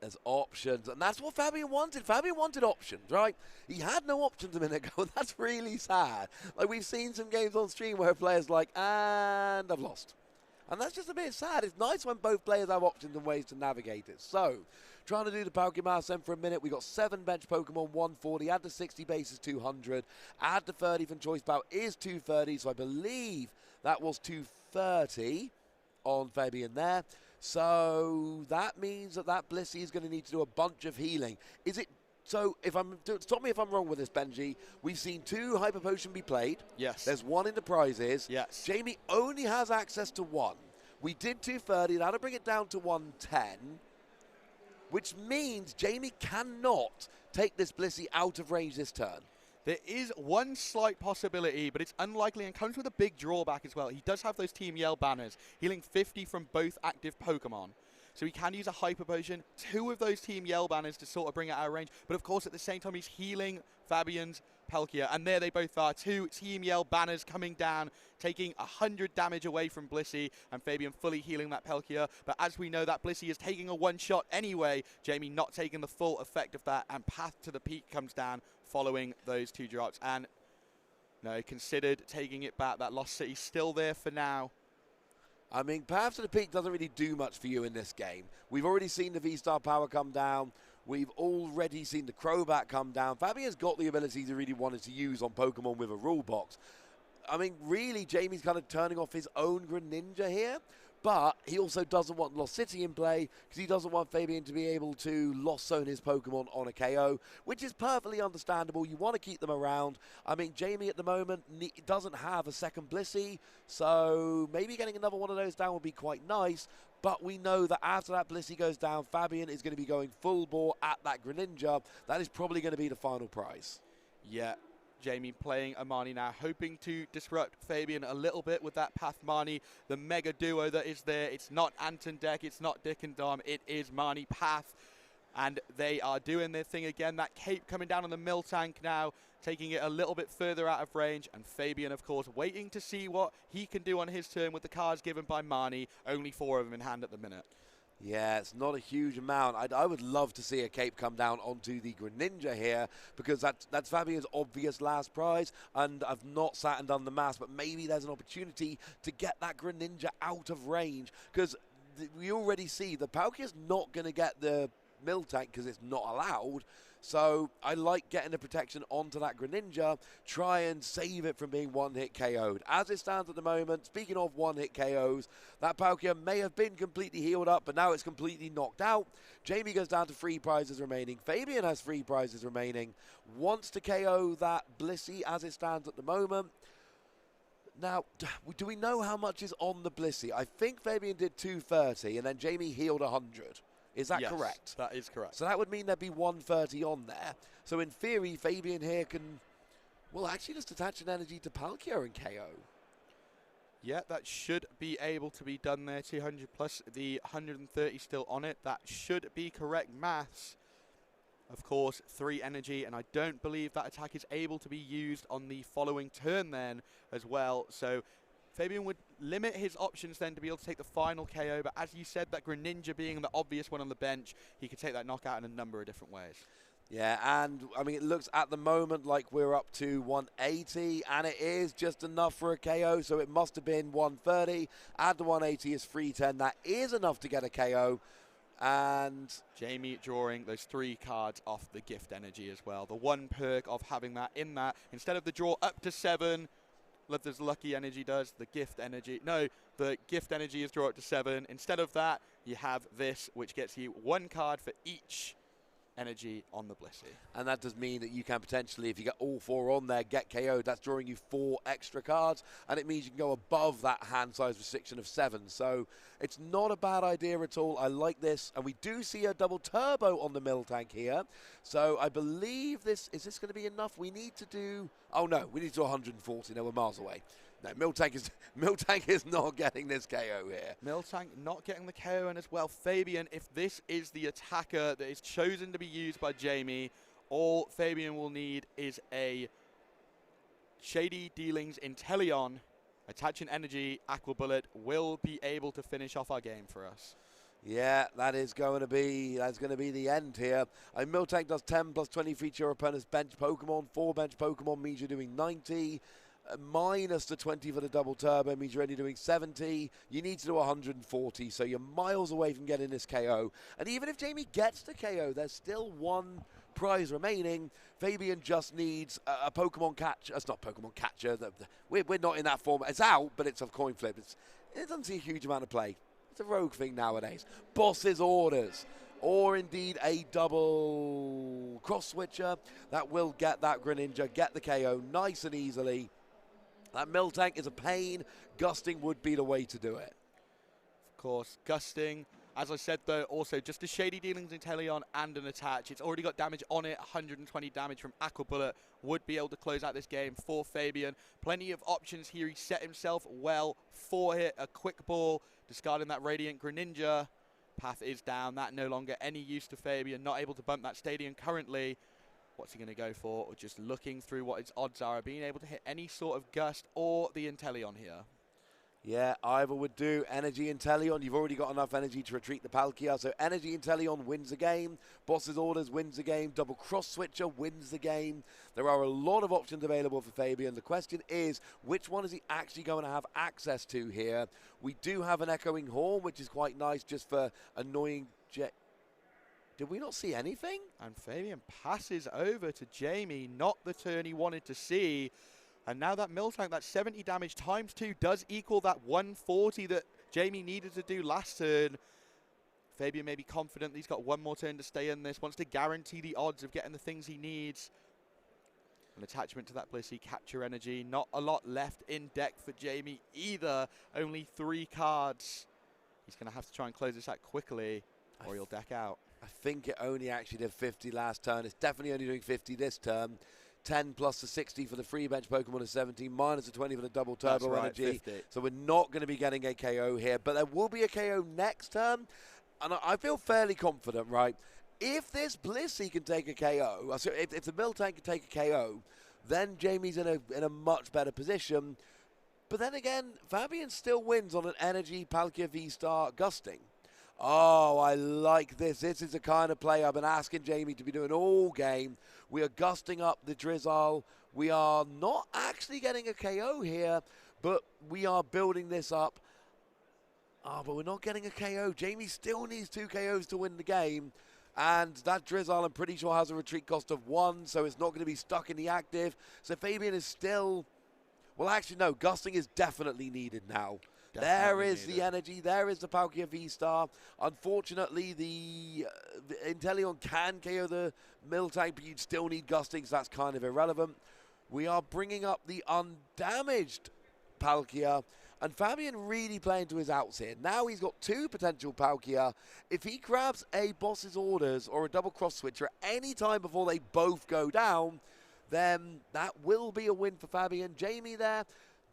There's options, and that's what Fabien wanted. Fabien wanted options, right? He had no options a minute ago, and that's really sad. Like, we've seen some games on stream where a player's like, and I've lost. And that's just a bit sad. It's nice when both players have options and ways to navigate it. So, trying to do the Palkia Mouse then for a minute. We got 7 bench Pokemon, 140. Add the 60 base is 200. Add the 30 from Choice Bout is 230. So I believe that was 230 on Fabien there. So that means that Blissey is going to need to do a bunch of healing. Is it So stop me if I'm wrong with this, Benji. We've seen 2 Hyper Potion be played. Yes. There's 1 in the prizes. Yes. Jamie only has access to 1. We did 230. That'll bring it down to 110, which means Jamie cannot take this Blissey out of range this turn. There is one slight possibility, but it's unlikely and comes with a big drawback as well. He does have those Team Yell banners, healing 50 from both active Pokemon. So he can use a Hyper Potion, 2 of those Team Yell banners to sort of bring it out of range. But of course, at the same time, he's healing Fabien's Palkia. And there they both are, 2 Team Yell banners coming down, taking 100 damage away from Blissey, and Fabien fully healing that Palkia. But as we know, that Blissey is taking a one-shot anyway. Jamie not taking the full effect of that, and Path to the Peak comes down following those 2 drops. And no, considered taking it back. That Lost City's still there for now. I mean, Path to the Peak doesn't really do much for you in this game. We've already seen the VSTAR power come down. We've already seen the Crobat come down. Fabien's got the abilities he really wanted to use on Pokemon with a rule box. I mean, really, Jamie's kind of turning off his own Greninja here. But he also doesn't want Lost City in play because he doesn't want Fabien to be able to Lost Zone his Pokemon on a KO, which is perfectly understandable. You want to keep them around. I mean, Jamie at the moment doesn't have a second Blissey, so maybe getting another one of those down would be quite nice. But we know that after that Blissey goes down, Fabien is going to be going full bore at that Greninja. That is probably going to be the final prize. Yeah. Jamie playing a Marnie now, hoping to disrupt Fabien a little bit with that Path Marnie, the mega duo that is there. It's not Anton Deck, it's not Dick and Dom, it is Marnie Path. And they are doing their thing again. That cape coming down on the Miltank now, taking it a little bit further out of range. And Fabien, of course, waiting to see what he can do on his turn with the cards given by Marnie. Only 4 of them in hand at the minute. Yeah, it's not a huge amount. I would love to see a cape come down onto the Greninja here because that's Fabien's obvious last prize, and I've not sat and done the maths, but maybe there's an opportunity to get that Greninja out of range because we already see the Palkia's not going to get the Miltank because it's not allowed. So I like getting the protection onto that Greninja, try and save it from being one-hit KO'd. As it stands at the moment, speaking of one-hit KOs, that Palkia may have been completely healed up, but now it's completely knocked out. Jamie goes down to 3 prizes remaining. Fabien has 3 prizes remaining. Wants to KO that Blissey as it stands at the moment. Now, do we know how much is on the Blissey? I think Fabien did 230, and then Jamie healed 100. Is that correct? That is correct. So that would mean there'd be 130 on there. So in theory, Fabien here can, well, actually just attach an energy to Palkia and KO. Yeah, that should be able to be done there. 200 plus the 130 still on it. That should be correct maths. Of course, 3 energy, and I don't believe that attack is able to be used on the following turn then as well. So Fabien would limit his options then to be able to take the final KO, but as you said, that Greninja being the obvious one on the bench, he could take that knockout in a number of different ways. Yeah, and I mean, it looks at the moment like we're up to 180, and it is just enough for a KO, so it must have been 130. Add the 180 is 310. That is enough to get a KO. And Jamie drawing those 3 cards off the gift energy as well. The one perk of having that in that, instead of the draw up to 7, this lucky energy does, the gift energy. No, the gift energy is draw up to 7. Instead of that, you have this, which gets you 1 card for each energy on the Blissey. And that does mean that you can potentially, if you get all 4 on there, get KO'd. That's drawing you 4 extra cards, and it means you can go above that hand size restriction of 7. So it's not a bad idea at all. I like this, and we do see a double turbo on the Miltank here. So I believe is this going to be enough? We need to do, oh no, we need to do 140. No, we're miles away. No, Miltank is not getting this KO here. Miltank not getting the KO, and as well, Fabien, if this is the attacker that is chosen to be used by Jamie, all Fabien will need is a Shady Dealings Inteleon, attach an energy, Aqua Bullet will be able to finish off our game for us. Yeah, that's going to be the end here. Miltank does 10 plus 20 for each of your opponent's bench Pokemon. 4 bench Pokemon means you're doing 90. Minus the 20 for the double turbo means you're only doing 70. You need to do 140, so you're miles away from getting this KO. And even if Jamie gets the KO, there's still 1 prize remaining. Fabien just needs a Pokemon catcher. It's not Pokemon catcher. We're not in that form. It's out, but it's a coin flip. It doesn't see a huge amount of play. It's a rogue thing nowadays. Boss's orders. or indeed a double cross switcher that will get that Greninja, get the KO nice and easily. That Miltank is a pain. Gusting would be the way to do it. Of course, Gusting, as I said though, also just a Shady Dealings Inteleon and an attach. It's already got damage on it, 120 damage from Aqua Bullet. Would be able to close out this game for Fabien. Plenty of options here. He set himself well. 4-hit, a quick ball, discarding that Radiant Greninja. Path is down. That no longer any use to Fabien. Not able to bump that Stadium currently. What's he going to go for? Or just looking through what its odds are of being able to hit any sort of Gust or the Inteleon here. Yeah, either would do. Energy Inteleon, you've already got enough energy to retreat the Palkia, so Energy Inteleon wins the game. Boss's Orders wins the game. Double Cross Switcher wins the game. There are a lot of options available for Fabien. The question is, which one is he actually going to have access to here? We do have an Echoing Horn, which is quite nice just for annoying Jet. Did we not see anything? And Fabien passes over to Jamie, not the turn he wanted to see. And now that Miltank, that 70 damage times 2 does equal that 140 that Jamie needed to do last turn. Fabien may be confident that he's got one more turn to stay in this, wants to guarantee the odds of getting the things he needs. An attachment to that Blissey, capture energy. Not a lot left in deck for Jamie either. Only 3 cards. He's going to have to try and close this out quickly or he'll deck out. I think it only actually did 50 last turn. It's definitely only doing 50 this turn. 10 plus the 60 for the free bench Pokemon is 17, minus the 20 for the double turbo energy. 50. So we're not going to be getting a KO here, but there will be a KO next turn. And I feel fairly confident, right? If this Blissey can take a KO, so if the Miltank can take a KO, then Jamie's in a much better position. But then again, Fabien still wins on an Energy Palkia VSTAR Gusting. Oh, I like this. This is the kind of play I've been asking Jamie to be doing all game. We are gusting up the Drizzle. We are not actually getting a KO here, but we are building this up. Oh, but we're not getting a KO. Jamie still needs 2 KOs to win the game. And that Drizzle, I'm pretty sure, has a retreat cost of 1, so it's not going to be stuck in the active. So Fabien is still... Well, actually, no. Gusting is definitely needed now. There is the energy. There is the Palkia VSTAR. Unfortunately, the Inteleon can KO the Miltank, but you'd still need Gusting, so that's kind of irrelevant. We are bringing up the undamaged Palkia, and Fabien really playing to his outs here. Now he's got 2 potential Palkia. If he grabs a Boss's Orders or a double cross switcher at any time before they both go down, then that will be a win for Fabien. Jamie there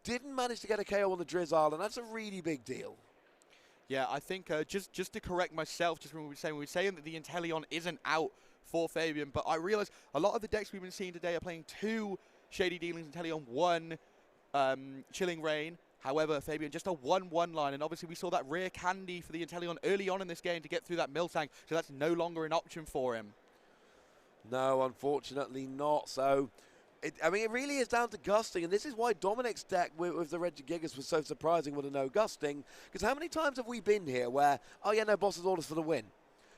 didn't manage to get a KO on the Drizzle, and that's a really big deal. Yeah, I think just to correct myself, just when we were saying that the Inteleon isn't out for Fabien, but I realize a lot of the decks we've been seeing today are playing 2 Shady Dealings Inteleon, 1 Chilling Rain. However, Fabien just a 1-1 line, and obviously we saw that rare candy for the Inteleon early on in this game to get through that Miltank, so that's no longer an option for him. No, unfortunately not. So, I mean, it really is down to Gusting, and this is why Dominic's deck with the Regigigas was so surprising with a no Gusting, because how many times have we been here where, oh yeah, no Boss's Orders for the win?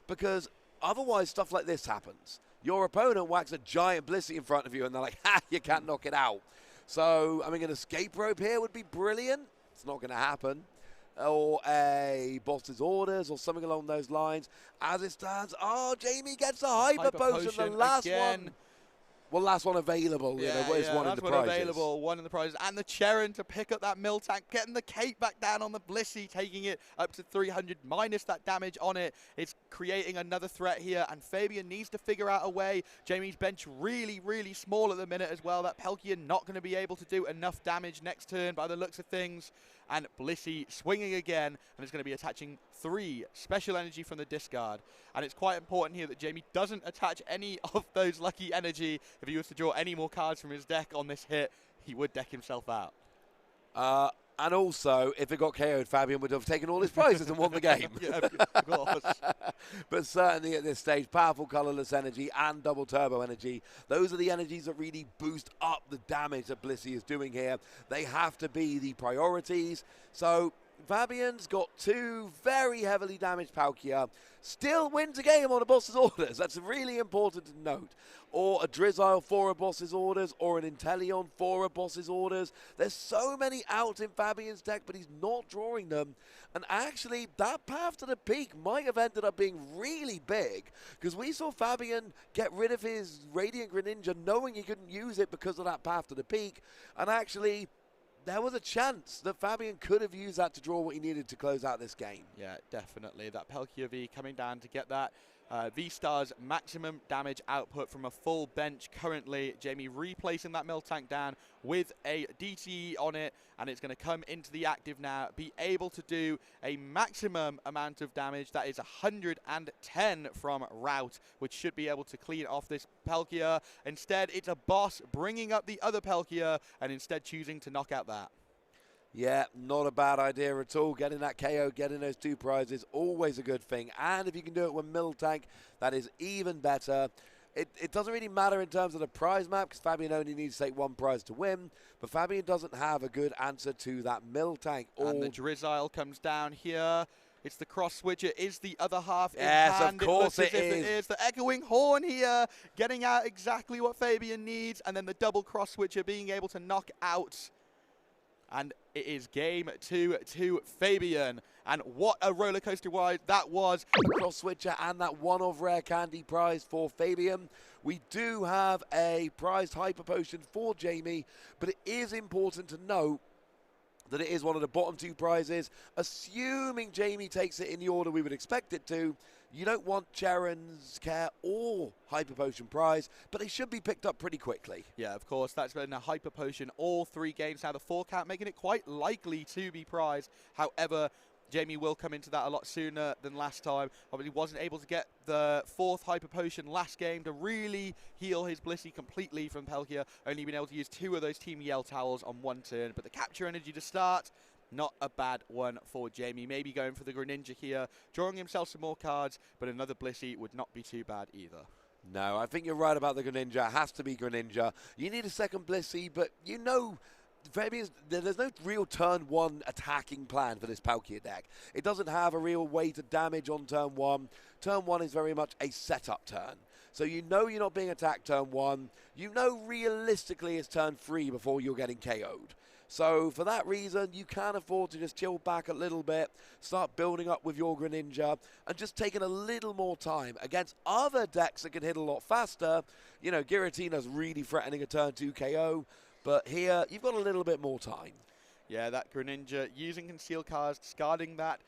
Because otherwise stuff like this happens. Your opponent whacks a giant Blissey in front of you, and they're like, ha, you can't knock it out. So, I mean, an escape rope here would be brilliant. It's not going to happen. Or a Boss's Orders or something along those lines. As it stands, oh, Jamie gets a Hyper Potion, the last one. Well, last one available. Yeah, you know, one in the prizes. Available, one in the prizes. And the Cheron to pick up that Miltank, getting the cape back down on the Blissey, taking it up to 300, minus that damage on it. It's creating another threat here, and Fabien needs to figure out a way. Jamie's bench really, really small at the minute as well. That Palkia not going to be able to do enough damage next turn by the looks of things. And Blissey swinging again, and it's going to be attaching 3 special energy from the discard. And it's quite important here that Jamie doesn't attach any of those lucky energy. If he was to draw any more cards from his deck on this hit, he would deck himself out. And also, if it got KO'd, Fabien would have taken all his prizes and won the game. Yeah, of course. But certainly at this stage, powerful colorless energy and double turbo energy. Those are the energies that really boost up the damage that Blissey is doing here. They have to be the priorities. So Fabien's got 2 very heavily damaged Palkia, still wins a game on a boss's orders. That's really important to note. Or a Drizzile for a boss's orders, or an Inteleon for a boss's orders. There's so many out in Fabien's deck, but he's not drawing them. And actually, that path to the peak might have ended up being really big, because we saw Fabien get rid of his Radiant Greninja knowing he couldn't use it because of that path to the peak. And actually, there was a chance that Fabien could have used that to draw what he needed to close out this game. Yeah, definitely. That Palkia V coming down to get that VSTAR's maximum damage output from a full bench currently. Jamie replacing that Miltank down with a DTE on it, and it's going to come into the active now, be able to do a maximum amount of damage. That is 110 from Route, which should be able to clean off this Palkia. Instead, it's a boss bringing up the other Palkia and instead choosing to knock out that. Yeah, not a bad idea at all. Getting that KO, getting those 2 prizes, always a good thing. And if you can do it with Miltank, that is even better. It doesn't really matter in terms of the prize map, because Fabien only needs to take 1 prize to win. But Fabien doesn't have a good answer to that Miltank. And the Drizzile comes down here. It's the cross switcher, is the other half yes, in hand. of course it is. The echoing horn here, getting out exactly what Fabien needs. And then the double cross switcher being able to knock out. And it is game 2 to Fabien. And what a roller coaster ride that was. A cross switcher and that one-of rare candy prize for Fabien. We do have a prized hyper potion for Jamie, but it is important to note that it is one of the bottom 2 prizes. Assuming Jamie takes it in the order we would expect it to, you don't want Charon's Care or Hyper Potion prize, but they should be picked up pretty quickly. Yeah, of course, that's been a Hyper Potion all 3 games now. The 4 count making it quite likely to be prized. However, Jamie will come into that a lot sooner than last time. Obviously wasn't able to get the 4th Hyper Potion last game to really heal his Blissey completely from Palkia. Only been able to use 2 of those Team Yell Towels on 1 turn. But the Capture Energy to start, not a bad one for Jamie. Maybe going for the Greninja here, drawing himself some more cards, but another Blissey would not be too bad either. No, I think you're right about the Greninja. It has to be Greninja. You need a second Blissey, but you know, there's no real turn 1 attacking plan for this Palkia deck. It doesn't have a real way to damage on turn 1. Turn 1 is very much a setup turn. So you know you're not being attacked turn 1. You know realistically it's turn 3 before you're getting KO'd. So for that reason, you can afford to just chill back a little bit, start building up with your Greninja, and just taking a little more time. Against other decks that can hit a lot faster, you know, Giratina's really threatening a turn 2 KO, but here, you've got a little bit more time. Yeah, that Greninja using Conceal cards, discarding that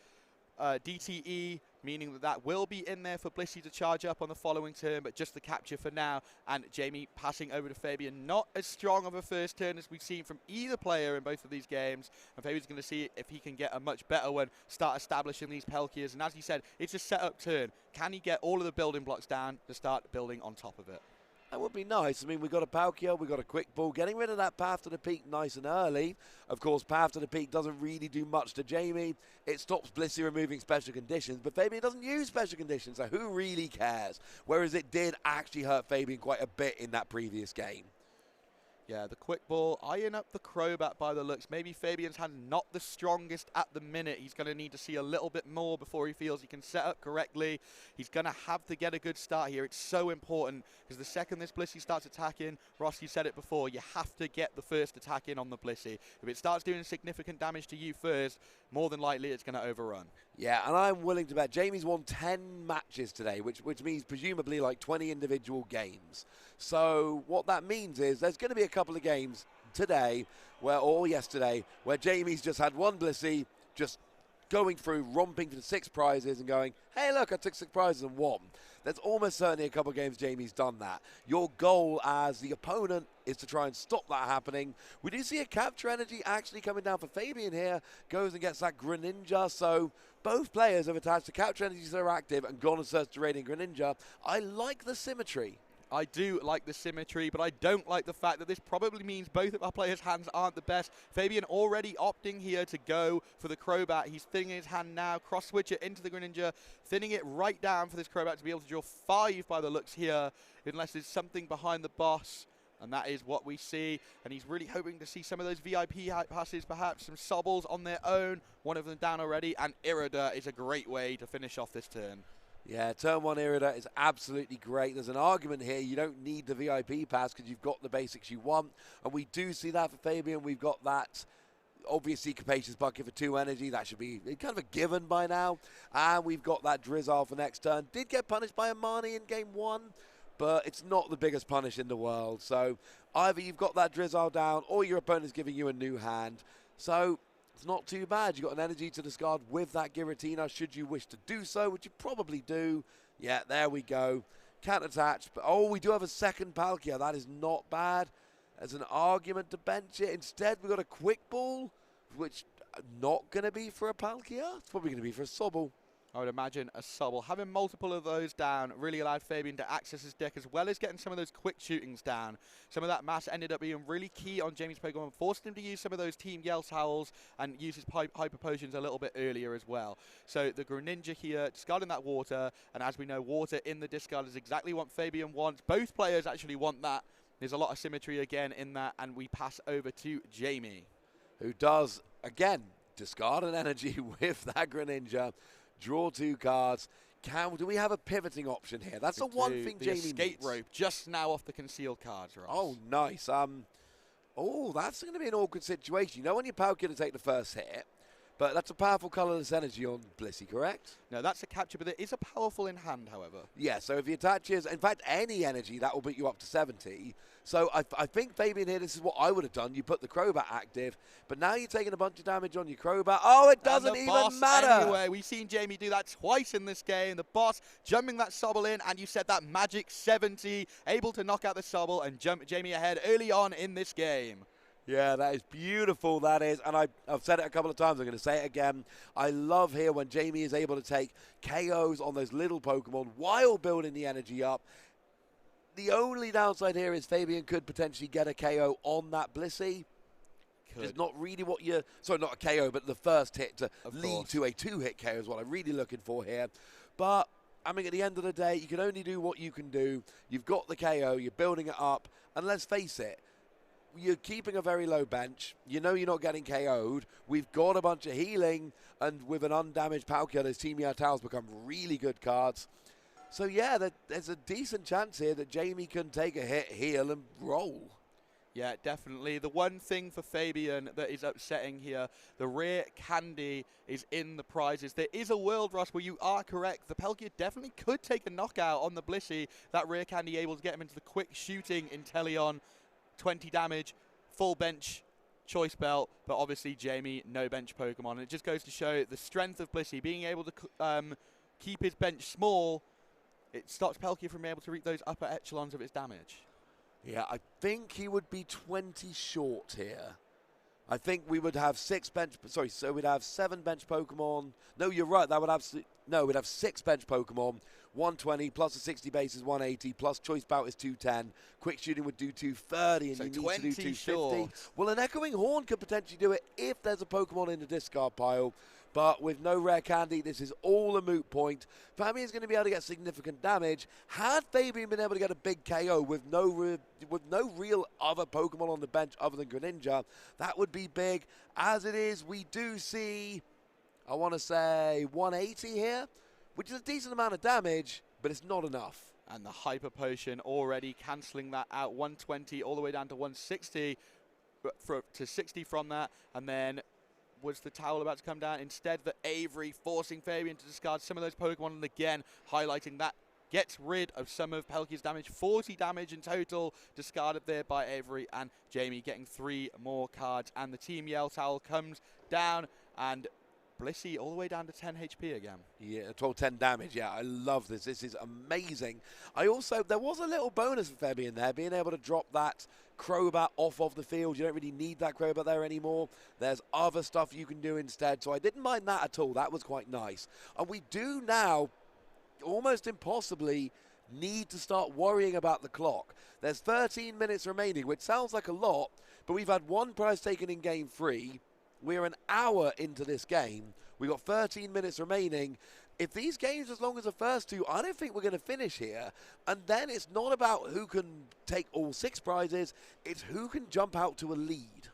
DTE, meaning that will be in there for Blissey to charge up on the following turn, but just the capture for now. And Jamie passing over to Fabien. Not as strong of a first turn as we've seen from either player in both of these games. And Fabien's going to see if he can get a much better one, start establishing these Palkias. And as he said, it's a setup turn. Can he get all of the building blocks down to start building on top of it? That would be nice. I mean, we've got a Palkia, we've got a Quick Ball. Getting rid of that Path to the Peak nice and early. Of course, Path to the Peak doesn't really do much to Jamie. It stops Blissey removing special conditions, but Fabien doesn't use special conditions, so who really cares? Whereas it did actually hurt Fabien quite a bit in that previous game. Yeah, the Quick Ball, eyeing up the Crobat by the looks. Maybe Fabien's hand not the strongest at the minute. He's going to need to see a little bit more before he feels he can set up correctly. He's going to have to get a good start here. It's so important because the second this Blissey starts attacking, Ross, you said it before, you have to get the first attack in on the Blissey. If it starts doing significant damage to you first, more than likely it's going to overrun. Yeah, and I'm willing to bet Jamie's won 10 matches today, which means presumably like 20 individual games. So what that means is there's going to be a couple of games today or yesterday where Jamie's just had one Blissey just going through, romping for the 6 prizes and going, hey, look, I took 6 prizes and won. There's almost certainly a couple of games Jamie's done that. Your goal as the opponent is to try and stop that happening. We do see a Capture Energy actually coming down for Fabien here. Goes and gets that Greninja. So both players have attached the Capture Energies that are active and gone and searched the Radiant Greninja. I like the symmetry. I do like the symmetry, but I don't like the fact that this probably means both of our players' hands aren't the best. Fabien already opting here to go for the Crobat. He's thinning his hand now, cross switcher into the Greninja, thinning it right down for this Crobat to be able to draw 5 by the looks here, unless there's something behind the boss And that is what we see, and he's really hoping to see some of those VIP passes, perhaps some Sobbles on their own, one of them down already, and Irida is a great way to finish off this turn. Yeah, turn 1 Irida is absolutely great. There's an argument here. You don't need the VIP pass because you've got the basics you want, and we do see that for Fabien. We've got that, obviously, Capacious Bucket for 2 energy. That should be kind of a given by now. And we've got that Drizzle for next turn. Did get punished by Amani in game 1, but it's not the biggest punish in the world. So either you've got that Drizzle down or your opponent's giving you a new hand. So it's not too bad. You've got an energy to discard with that Giratina should you wish to do so, which you probably do. Yeah, there we go. Can't attach. But, oh, we do have a second Palkia. That is not bad. As an argument to bench it. Instead, we've got a Quick Ball, which not going to be for a Palkia. It's probably going to be for a Sobble. I would imagine a Sobble. Having multiple of those down really allowed Fabien to access his deck, as well as getting some of those quick shootings down. Some of that mass ended up being really key on Jamie's Pokemon, forced him to use some of those Team Yell Towels and use his Hyper Potions a little bit earlier as well. So the Greninja here, discarding that water, and as we know, water in the discard is exactly what Fabien wants. Both players actually want that. There's a lot of symmetry again in that, and we pass over to Jamie, who does, again, discard an energy with that Greninja. Draw 2 cards. Do we have a pivoting option here? That's the one thing Jamie needs. The escape rope just now off the concealed cards, Ross. Oh, nice. Oh, that's going to be an awkward situation. You know when you Palkia to take the first hit, but that's a powerful colourless energy on Blissey, correct? No, that's a capture, but it is a powerful in hand, however. Yeah, so if he attaches, in fact, any energy, that will put you up to 70. So I think Fabien here, this is what I would have done. You put the Crobat active, but now you're taking a bunch of damage on your Crobat. Oh, it doesn't even matter. Anyway, we've seen Jamie do that twice in this game. The boss jumping that Sobble in, and you said that magic 70, able to knock out the Sobble and jump Jamie ahead early on in this game. Yeah, that is beautiful, that is. And I've said it a couple of times. I'm going to say it again. I love here when Jamie is able to take KOs on those little Pokemon while building the energy up. The only downside here is Fabien could potentially get a KO on that Blissey. It's not really what you're... Sorry, not a KO, but the first hit to lead to a 2-hit KO is what I'm really looking for here. But, I mean, at the end of the day, you can only do what you can do. You've got the KO, you're building it up, and let's face it, you're keeping a very low bench. You know you're not getting KO'd. We've got a bunch of healing, and with an undamaged Palkia, those Team Yell Towels become really good cards. So, yeah, there's a decent chance here that Jamie can take a hit, heal, and roll. Yeah, definitely. The one thing for Fabien that is upsetting here, the rare candy is in the prizes. There is a world, Ross, where you are correct. The Palkia definitely could take a knockout on the Blissey. That rare candy able to get him into the quick shooting Inteleon. 20 damage, full bench, choice belt, but obviously Jamie, no bench Pokemon. And it just goes to show the strength of Blissey, being able to keep his bench small. It stops Palkia from being able to reach those upper echelons of its damage. Yeah, I think he would be 20 short here. I think we would have 6 bench... Sorry, so we'd have 7 bench Pokemon. No, you're right. That would absolutely... No, we'd have 6 bench Pokemon. 120 plus a 60 base is 180 plus choice bout is 210. Quick shooting would do 230 and so you need to do 250. Short. Well, an Echoing Horn could potentially do it if there's a Pokemon in the discard pile. But with no rare candy, this is all a moot point. Fabien is going to be able to get significant damage. Had Fabien been able to get a big KO with no real other Pokemon on the bench other than Greninja, that would be big. As it is, we do see, I want to say, 180 here, which is a decent amount of damage, but it's not enough. And the Hyper Potion already cancelling that out. 120 all the way down to 160, to 60 from that, and then... Was the towel about to come down? Instead, the Avery forcing Fabien to discard some of those Pokemon, and again, highlighting that gets rid of some of Palkia's damage. 40 damage in total discarded there by Avery, and Jamie getting 3 more cards. And the Team Yell Towel comes down, and Blissey all the way down to 10 HP again. Yeah, 10 damage. Yeah, I love this. This is amazing. There was a little bonus for Fabien there, being able to drop that Crobat off of the field. You don't really need that Crobat there anymore. There's other stuff you can do instead, so I didn't mind that at all. That was quite nice. And we do now, almost impossibly, need to start worrying about the clock. There's 13 minutes remaining, which sounds like a lot, but we've had 1 prize taken in Game 3. We're an hour into this game. We've got 13 minutes remaining. if these games, as long as the first two, I don't think we're going to finish here. And then it's not about who can take all 6 prizes, it's who can jump out to a lead.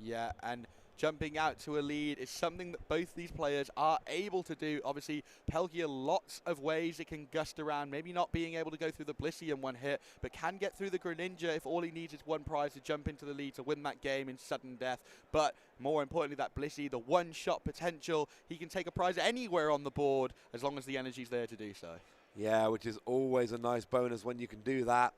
Yeah, and jumping out to a lead is something that both these players are able to do. Obviously, Palkia, lots of ways it can gust around, maybe not being able to go through the Blissey in one hit, but can get through the Greninja if all he needs is 1 prize to jump into the lead to win that game in sudden death. But more importantly, that Blissey, the one-shot potential, he can take a prize anywhere on the board as long as the energy's there to do so. Yeah, which is always a nice bonus when you can do that.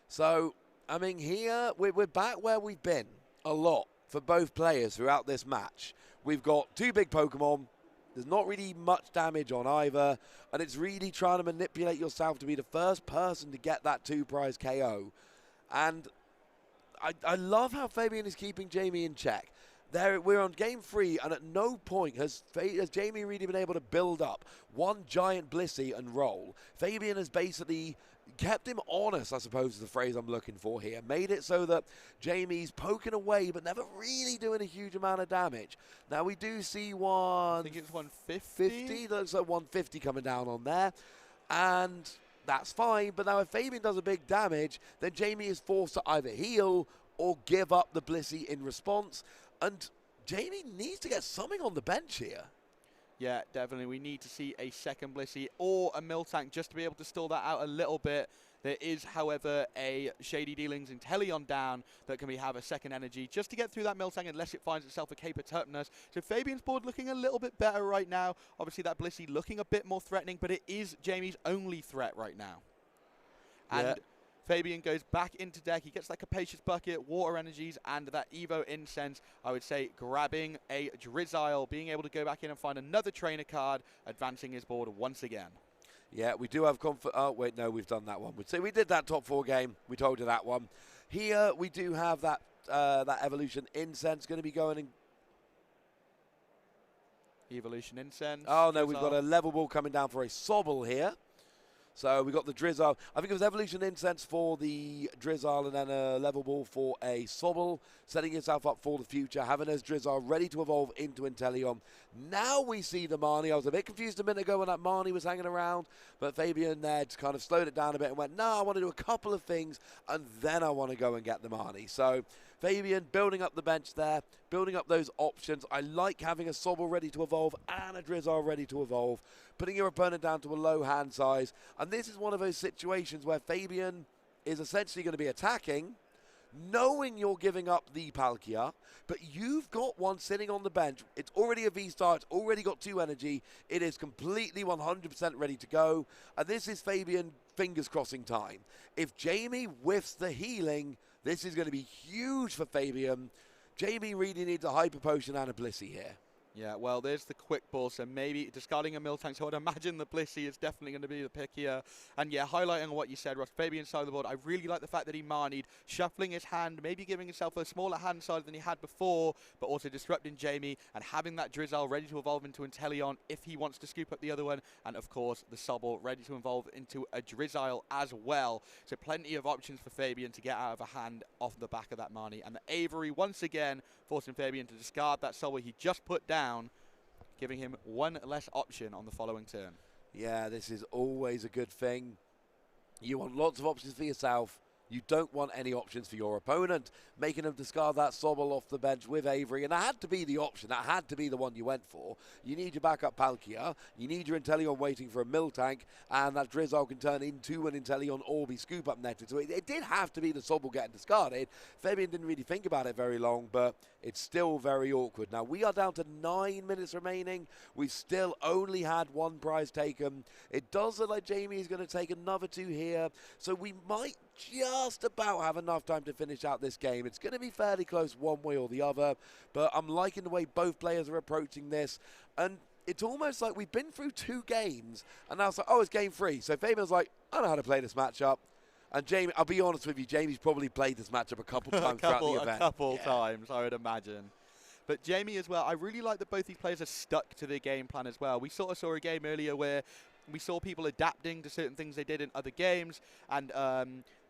So, I mean, here we're back where we've been a lot for both players throughout this match. We've got 2 big Pokemon. There's not really much damage on either, and it's really trying to manipulate yourself to be the first person to get that 2 prize KO. And I love how Fabien is keeping Jamie in check. We're on game 3, and at no point has Jamie really been able to build up one giant Blissey and roll. Fabien has basically kept him honest, I suppose is the phrase I'm looking for here. Made it so that Jamie's poking away, but never really doing a huge amount of damage. Now we do see one... I think it's 150. Looks like 150 coming down on there. And that's fine, but now if Fabien does a big damage, then Jamie is forced to either heal or give up the Blissey in response. And Jamie needs to get something on the bench here. Yeah, definitely. We need to see a second Blissey or a Miltank just to be able to stall that out a little bit. There is, however, a Shady Dealings Inteleon down that can have a second energy just to get through that Miltank unless it finds itself a Caper Turpnus. So Fabien's board looking a little bit better right now. Obviously, that Blissey looking a bit more threatening, but it is Jamie's only threat right now. And yeah. Fabien goes back into deck. He gets that Capacious Bucket, Water Energies, and that Evo Incense. I would say grabbing a Drizzile, being able to go back in and find another trainer card, advancing his board once again. Yeah, we do have oh, wait, no, we've done that one. So we did that top 4 game. We told you that one. Here, we do have that Evolution Incense going to be going in. Evolution Incense. Oh, no, we've got a level ball coming down for a Sobble here. So we got the Drizzile. I think it was Evolution Incense for the Drizzile and then a level ball for a Sobble, setting yourself up for the future, having his Drizzile ready to evolve into Inteleon. Now we see the Marnie. I was a bit confused a minute ago when that Marnie was hanging around, but Fabien there just kind of slowed it down a bit and went, no, I want to do a couple of things, and then I want to go and get the Marnie. So Fabien building up the bench there, building up those options. I like having a Sobble ready to evolve and a Drizzile ready to evolve, putting your opponent down to a low hand size. And this is one of those situations where Fabien is essentially going to be attacking, knowing you're giving up the Palkia, but you've got one sitting on the bench. It's already a VSTAR, it's already got 2 energy. It is completely 100% ready to go. And this is Fabien fingers crossing time. If Jamie whiffs the healing, this is going to be huge for Fabien. Jamie really needs a Hyper Potion and a Blissey here. Yeah, well, there's the quick ball, so maybe discarding a Miltank. So I'd imagine the Blissey is definitely going to be the pick here. And yeah, highlighting on what you said, Ross, Fabien's side of the board, I really like the fact that he Marnied, shuffling his hand, maybe giving himself a smaller hand size than he had before, but also disrupting Jamie and having that Drizzile ready to evolve into Inteleon if he wants to scoop up the other one. And of course, the Sobble ready to evolve into a Drizzile as well. So plenty of options for Fabien to get out of a hand off the back of that Marnie. And the Avery, once again, forcing Fabien to discard that Sobble he just put down, giving him one less option on the following turn. Yeah, this is always a good thing. You want lots of options for yourself. You don't want any options for your opponent, making them discard that Sobble off the bench with Avery. And that had to be the option. That had to be the one you went for. You need your backup Palkia. You need your Inteleon waiting for a Miltank. And that Drizzile can turn into an Inteleon or be scoop up netted. So it did have to be the Sobble getting discarded. Fabien didn't really think about it very long, but it's still very awkward. Now, we are down to 9 minutes remaining. We've still only had 1 prize taken. It does look like Jamie is going to take another 2 here. So we might just about have enough time to finish out this game. It's going to be fairly close one way or the other, but I'm liking the way both players are approaching this. And it's almost like we've been through 2 games, and now it's like, oh, it's game 3. So Fabian's like, I know how to play this matchup. And Jamie, I'll be honest with you, Jamie's probably played this matchup a couple times throughout the event. A couple times, I would imagine. But Jamie as well, I really like that both these players are stuck to their game plan as well. We sort of saw a game earlier where we saw people adapting to certain things they did in other games, and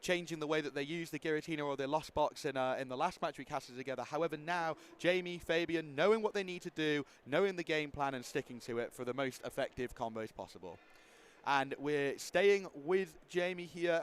changing the way that they use the Giratina or their Lost Box in the last match we casted together. However, now Jamie, Fabien, knowing what they need to do, knowing the game plan and sticking to it for the most effective combos possible. And we're staying with Jamie here,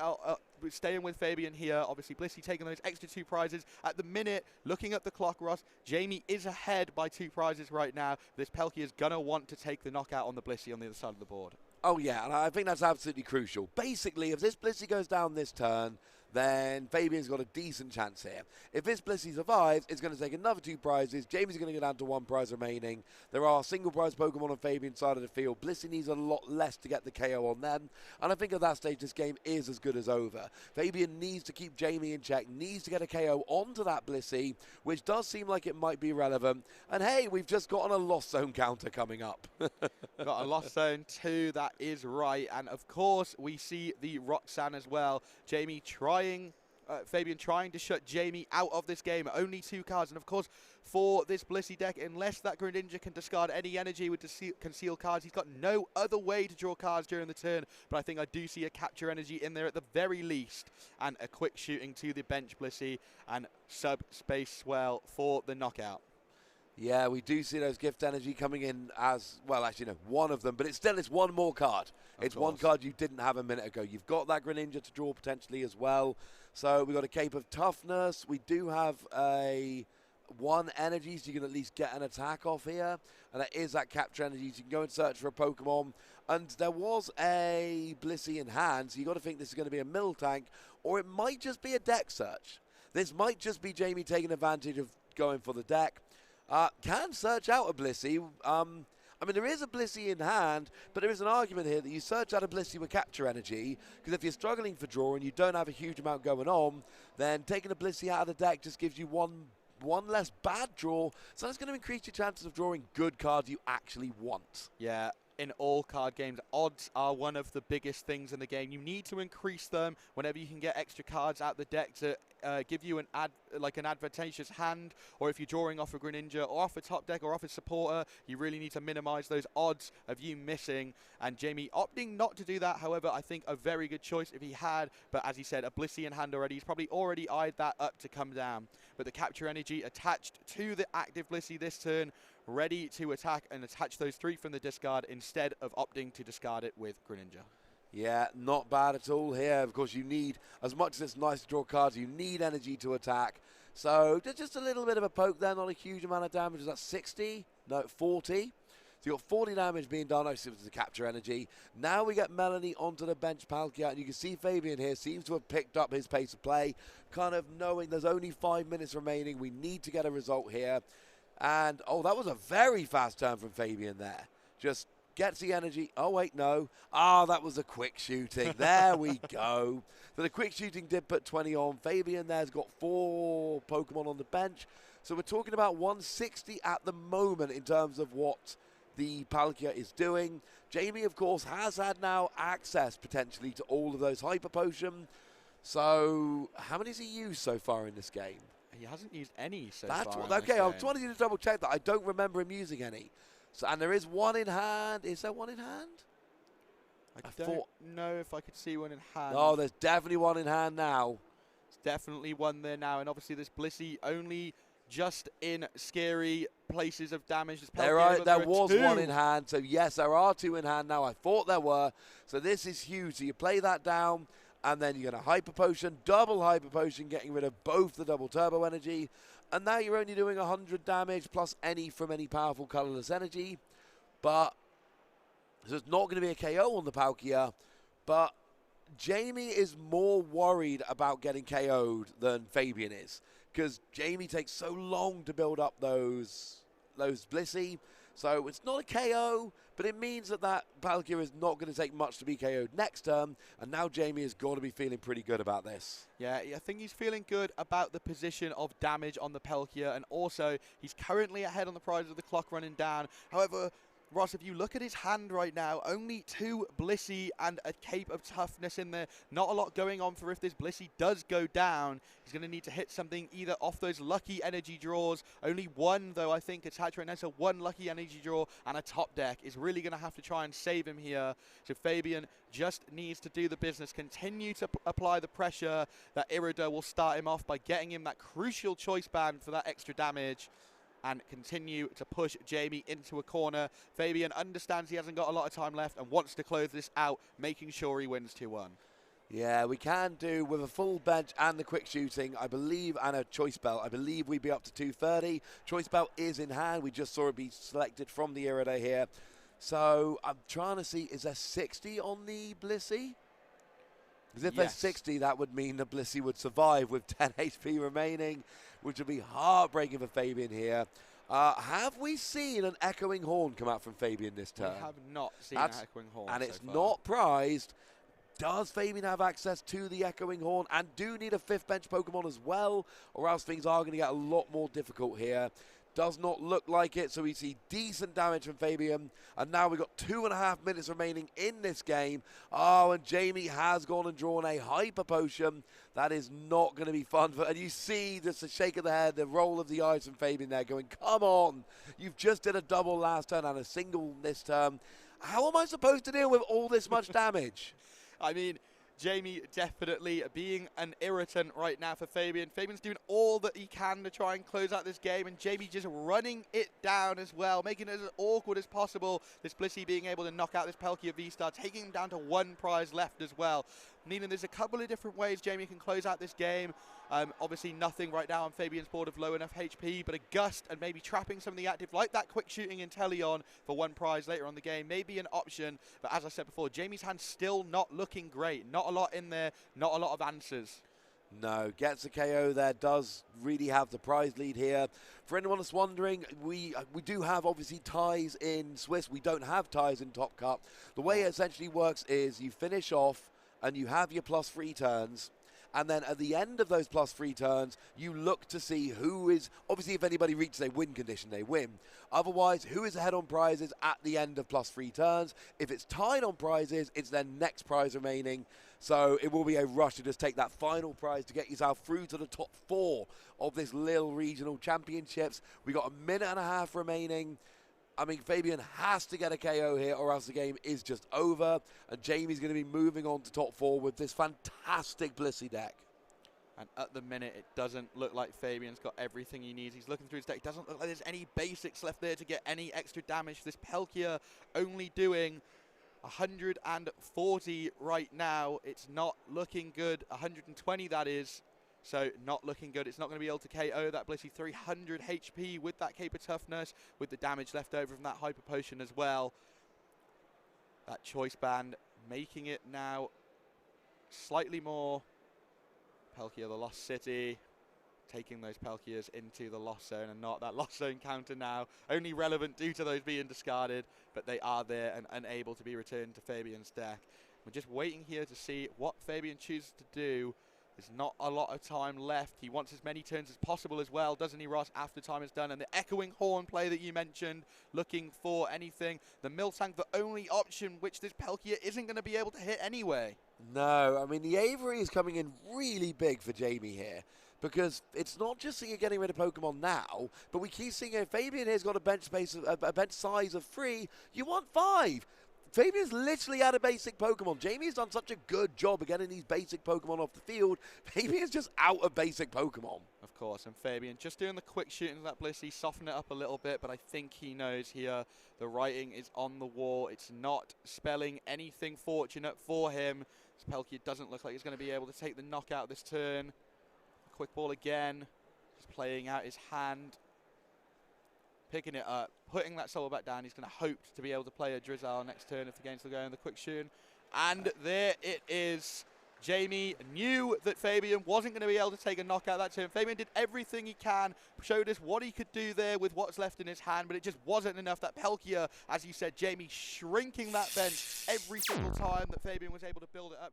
we're staying with Fabien here. Obviously, Blissey taking those extra 2 prizes. At the minute, looking at the clock, Ross, Jamie is ahead by 2 prizes right now. This Palkia is going to want to take the knockout on the Blissey on the other side of the board. Oh, yeah, and I think that's absolutely crucial. Basically, if this Blissey goes down this turn, then Fabien's got a decent chance here. If this Blissey survives, it's going to take another 2 prizes. Jamie's going to go down to 1 prize remaining. There are single prize Pokemon on Fabien's side of the field. Blissey needs a lot less to get the KO on them. And I think at that stage, this game is as good as over. Fabien needs to keep Jamie in check, needs to get a KO onto that Blissey, which does seem like it might be relevant. And hey, we've just gotten a Lost Zone counter coming up. Got a Lost Zone 2, that is right. And of course, we see the Roxanne as well. Jamie Fabien trying to shut Jamie out of this game. Only 2 cards. And of course, for this Blissey deck, unless that Greninja can discard any energy with conceal cards, he's got no other way to draw cards during the turn. But I think I do see a capture energy in there at the very least. And a quick shooting to the bench Blissey and Subspace Swell for the knockout. Yeah, we do see those gift energy coming in as, well, actually, no, one of them, but it's 1 more card. It's 1 card you didn't have a minute ago. You've got that Greninja to draw potentially as well. So we've got a Cape of Toughness. We do have a 1 energy, so you can at least get an attack off here. And that is that capture energy, so you can go and search for a Pokemon. And there was a Blissey in hand, so you've got to think this is going to be a middle tank, or it might just be a deck search. This might just be Jamie taking advantage of going for the deck. Can search out a Blissey. I mean, there is a Blissey in hand, but there is an argument here that you search out a Blissey with capture energy, because if you're struggling for draw and you don't have a huge amount going on, then taking a Blissey out of the deck just gives you one less bad draw, so that's going to increase your chances of drawing good cards you actually want. Yeah. In all card games, odds are one of the biggest things in the game. You need to increase them whenever you can get extra cards out the deck to give you an advantageous hand, or if you're drawing off a Greninja or off a top deck or off a supporter, you really need to minimize those odds of you missing. And Jamie opting not to do that, however, I think a very good choice if he had, but as he said, a Blissey in hand already. He's probably already eyed that up to come down. But the capture energy attached to the active Blissey this turn, ready to attack and attach those 3 from the discard instead of opting to discard it with Greninja. Yeah, not bad at all here. Of course, you need, as much as it's nice to draw cards, you need energy to attack. So just a little bit of a poke there, not a huge amount of damage. Is that 60? No, 40. So you've got 40 damage being done. I see the capture energy. Now we get Melanie onto the bench Palkia, and you can see Fabien here seems to have picked up his pace of play, kind of knowing there's only 5 minutes remaining. We need to get a result here. And, oh, that was a very fast turn from Fabien there. Just gets the energy. Oh, wait, no. Ah, that was a quick shooting. There we go. So the quick shooting did put 20 on. Fabien there's got 4 Pokemon on the bench. So we're talking about 160 at the moment in terms of what the Palkia is doing. Jamie, of course, has had now access potentially to all of those Hyper Potion. So how many has he used so far in this game? He hasn't used any so That's far. okay, I just wanted you to double check that. I don't remember him using any. So, and there is 1 in hand. Is there 1 in hand? I don't know if I could see 1 in hand. Oh, there's definitely 1 in hand now. There's definitely 1 there now. And obviously this Blissey only just in scary places of damage. There was 1 in hand. So yes, there are 2 in hand now. I thought there were. So this is huge. So you play that down. And then you're going to Hyper Potion, double Hyper Potion, getting rid of both the double Turbo Energy. And now you're only doing 100 damage plus any from any powerful colorless energy. But there's not going to be a KO on the Palkia. But Jamie is more worried about getting KO'd than Fabien is. Because Jamie takes so long to build up those Blissey. So it's not a KO, but it means that Palkia is not going to take much to be KO'd next turn, and now Jamie has got to be feeling pretty good about this. Yeah, I think he's feeling good about the position of damage on the Palkia, and also he's currently ahead on the prize of the clock running down. However, Ross, if you look at his hand right now, only 2 Blissey and a Cape of Toughness in there. Not a lot going on for if this Blissey does go down. He's going to need to hit something either off those lucky energy draws. Only 1, though, I think, attached right now. So 1 lucky energy draw and a top deck is really going to have to try and save him here. So Fabien just needs to do the business, continue to apply the pressure. That Irido will start him off by getting him that crucial choice band for that extra damage, and continue to push Jamie into a corner. Fabien understands he hasn't got a lot of time left and wants to close this out, making sure he wins 2-1. Yeah, we can do with a full bench and the quick shooting, I believe, and a choice belt. I believe we'd be up to 230. Choice belt is in hand. We just saw it be selected from the Irido here. So I'm trying to see, is there 60 on the Blissey? Because if there's 60, that would mean the Blissey would survive with 10 HP remaining, which would be heartbreaking for Fabien here. Have we seen an echoing horn come out from Fabien this turn? We have not seen an echoing horn. And so it's far. not prized. Does Fabien have access to the echoing horn and do need a 5th bench Pokemon as well, or else things are going to get a lot more difficult here? Does not look like it, so we see decent damage from Fabien, and now we've got 2.5 minutes remaining in this game. Oh, and Jamie has gone and drawn a Hyper Potion. That is not going to be fun for, and you see just the shake of the head, the roll of the eyes from Fabien there going, come on, you've just did a double last turn and a single this turn. How am I supposed to deal with all this much damage? I mean, Jamie definitely being an irritant right now for Fabien. Fabien's doing all that he can to try and close out this game, and Jamie just running it down as well, making it as awkward as possible. This Blissey being able to knock out this Palkia VSTAR, taking him down to 1 prize left as well. Meaning there's a couple of different ways Jamie can close out this game. Obviously nothing right now on Fabien's board of low enough HP, but a gust and maybe trapping some of the active, like that quick shooting Inteleon for 1 prize later on the game, may be an option. But as I said before, Jamie's hand's still not looking great. Not a lot in there, not a lot of answers. No, gets a KO there, does really have the prize lead here. For anyone that's wondering, we do have obviously ties in Swiss. We don't have ties in Top Cup. The way it essentially works is you finish off and you have your +3 turns. And then at the end of those +3 turns, you look to see who is, obviously if anybody reaches a win condition, they win. Otherwise, who is ahead on prizes at the end of +3 turns. If it's tied on prizes, it's their next prize remaining. So it will be a rush to just take that final prize to get yourself through to the top 4 of this Lille Regional Championships. We got 1.5 minutes remaining. I mean, Fabien has to get a KO here or else the game is just over. And Jamie's going to be moving on to top 4 with this fantastic Blissey deck. And at the minute, it doesn't look like Fabien's got everything he needs. He's looking through his deck. It doesn't look like there's any basics left there to get any extra damage. This Palkia only doing 140 right now. It's not looking good. 120, that is. So not looking good. It's not going to be able to KO that Blissey. 300 HP with that Cape of Toughness, with the damage left over from that Hyper Potion as well. That choice band making it now slightly more. Palkia, the Lost City, taking those Palkias into the Lost Zone, and not that Lost Zone counter now. Only relevant due to those being discarded, but they are there and unable to be returned to Fabien's deck. We're just waiting here to see what Fabien chooses to do. There's not a lot of time left. He wants as many turns as possible as well, doesn't he, Ross, after time is done? And the echoing horn play that you mentioned, looking for anything. The Miltank, the only option which this Palkia isn't going to be able to hit anyway. No, I mean, the Avery is coming in really big for Jamie here. Because it's not just that you're getting rid of Pokemon now, but we keep seeing if Fabien here's got a bench space, a bench size of 3, you want 5. Fabien's literally out of basic Pokemon. Jamie's done such a good job of getting these basic Pokemon off the field. Fabien's just out of basic Pokemon. Of course, and Fabien just doing the quick shooting of that Blissey, soften it up a little bit, but I think he knows here the writing is on the wall. It's not spelling anything fortunate for him. This Palkia doesn't look like he's going to be able to take the knockout this turn. Quick ball again, just playing out his hand. Picking it up, putting that Soul back down. He's going to hope to be able to play a Drizzle next turn if the game's still going. The quick shooting. And there it is. Jamie knew that Fabien wasn't going to be able to take a knockout that turn. Fabien did everything he can, showed us what he could do there with what's left in his hand, but it just wasn't enough. That Palkia, as you said, Jamie shrinking that bench every single time that Fabien was able to build it up.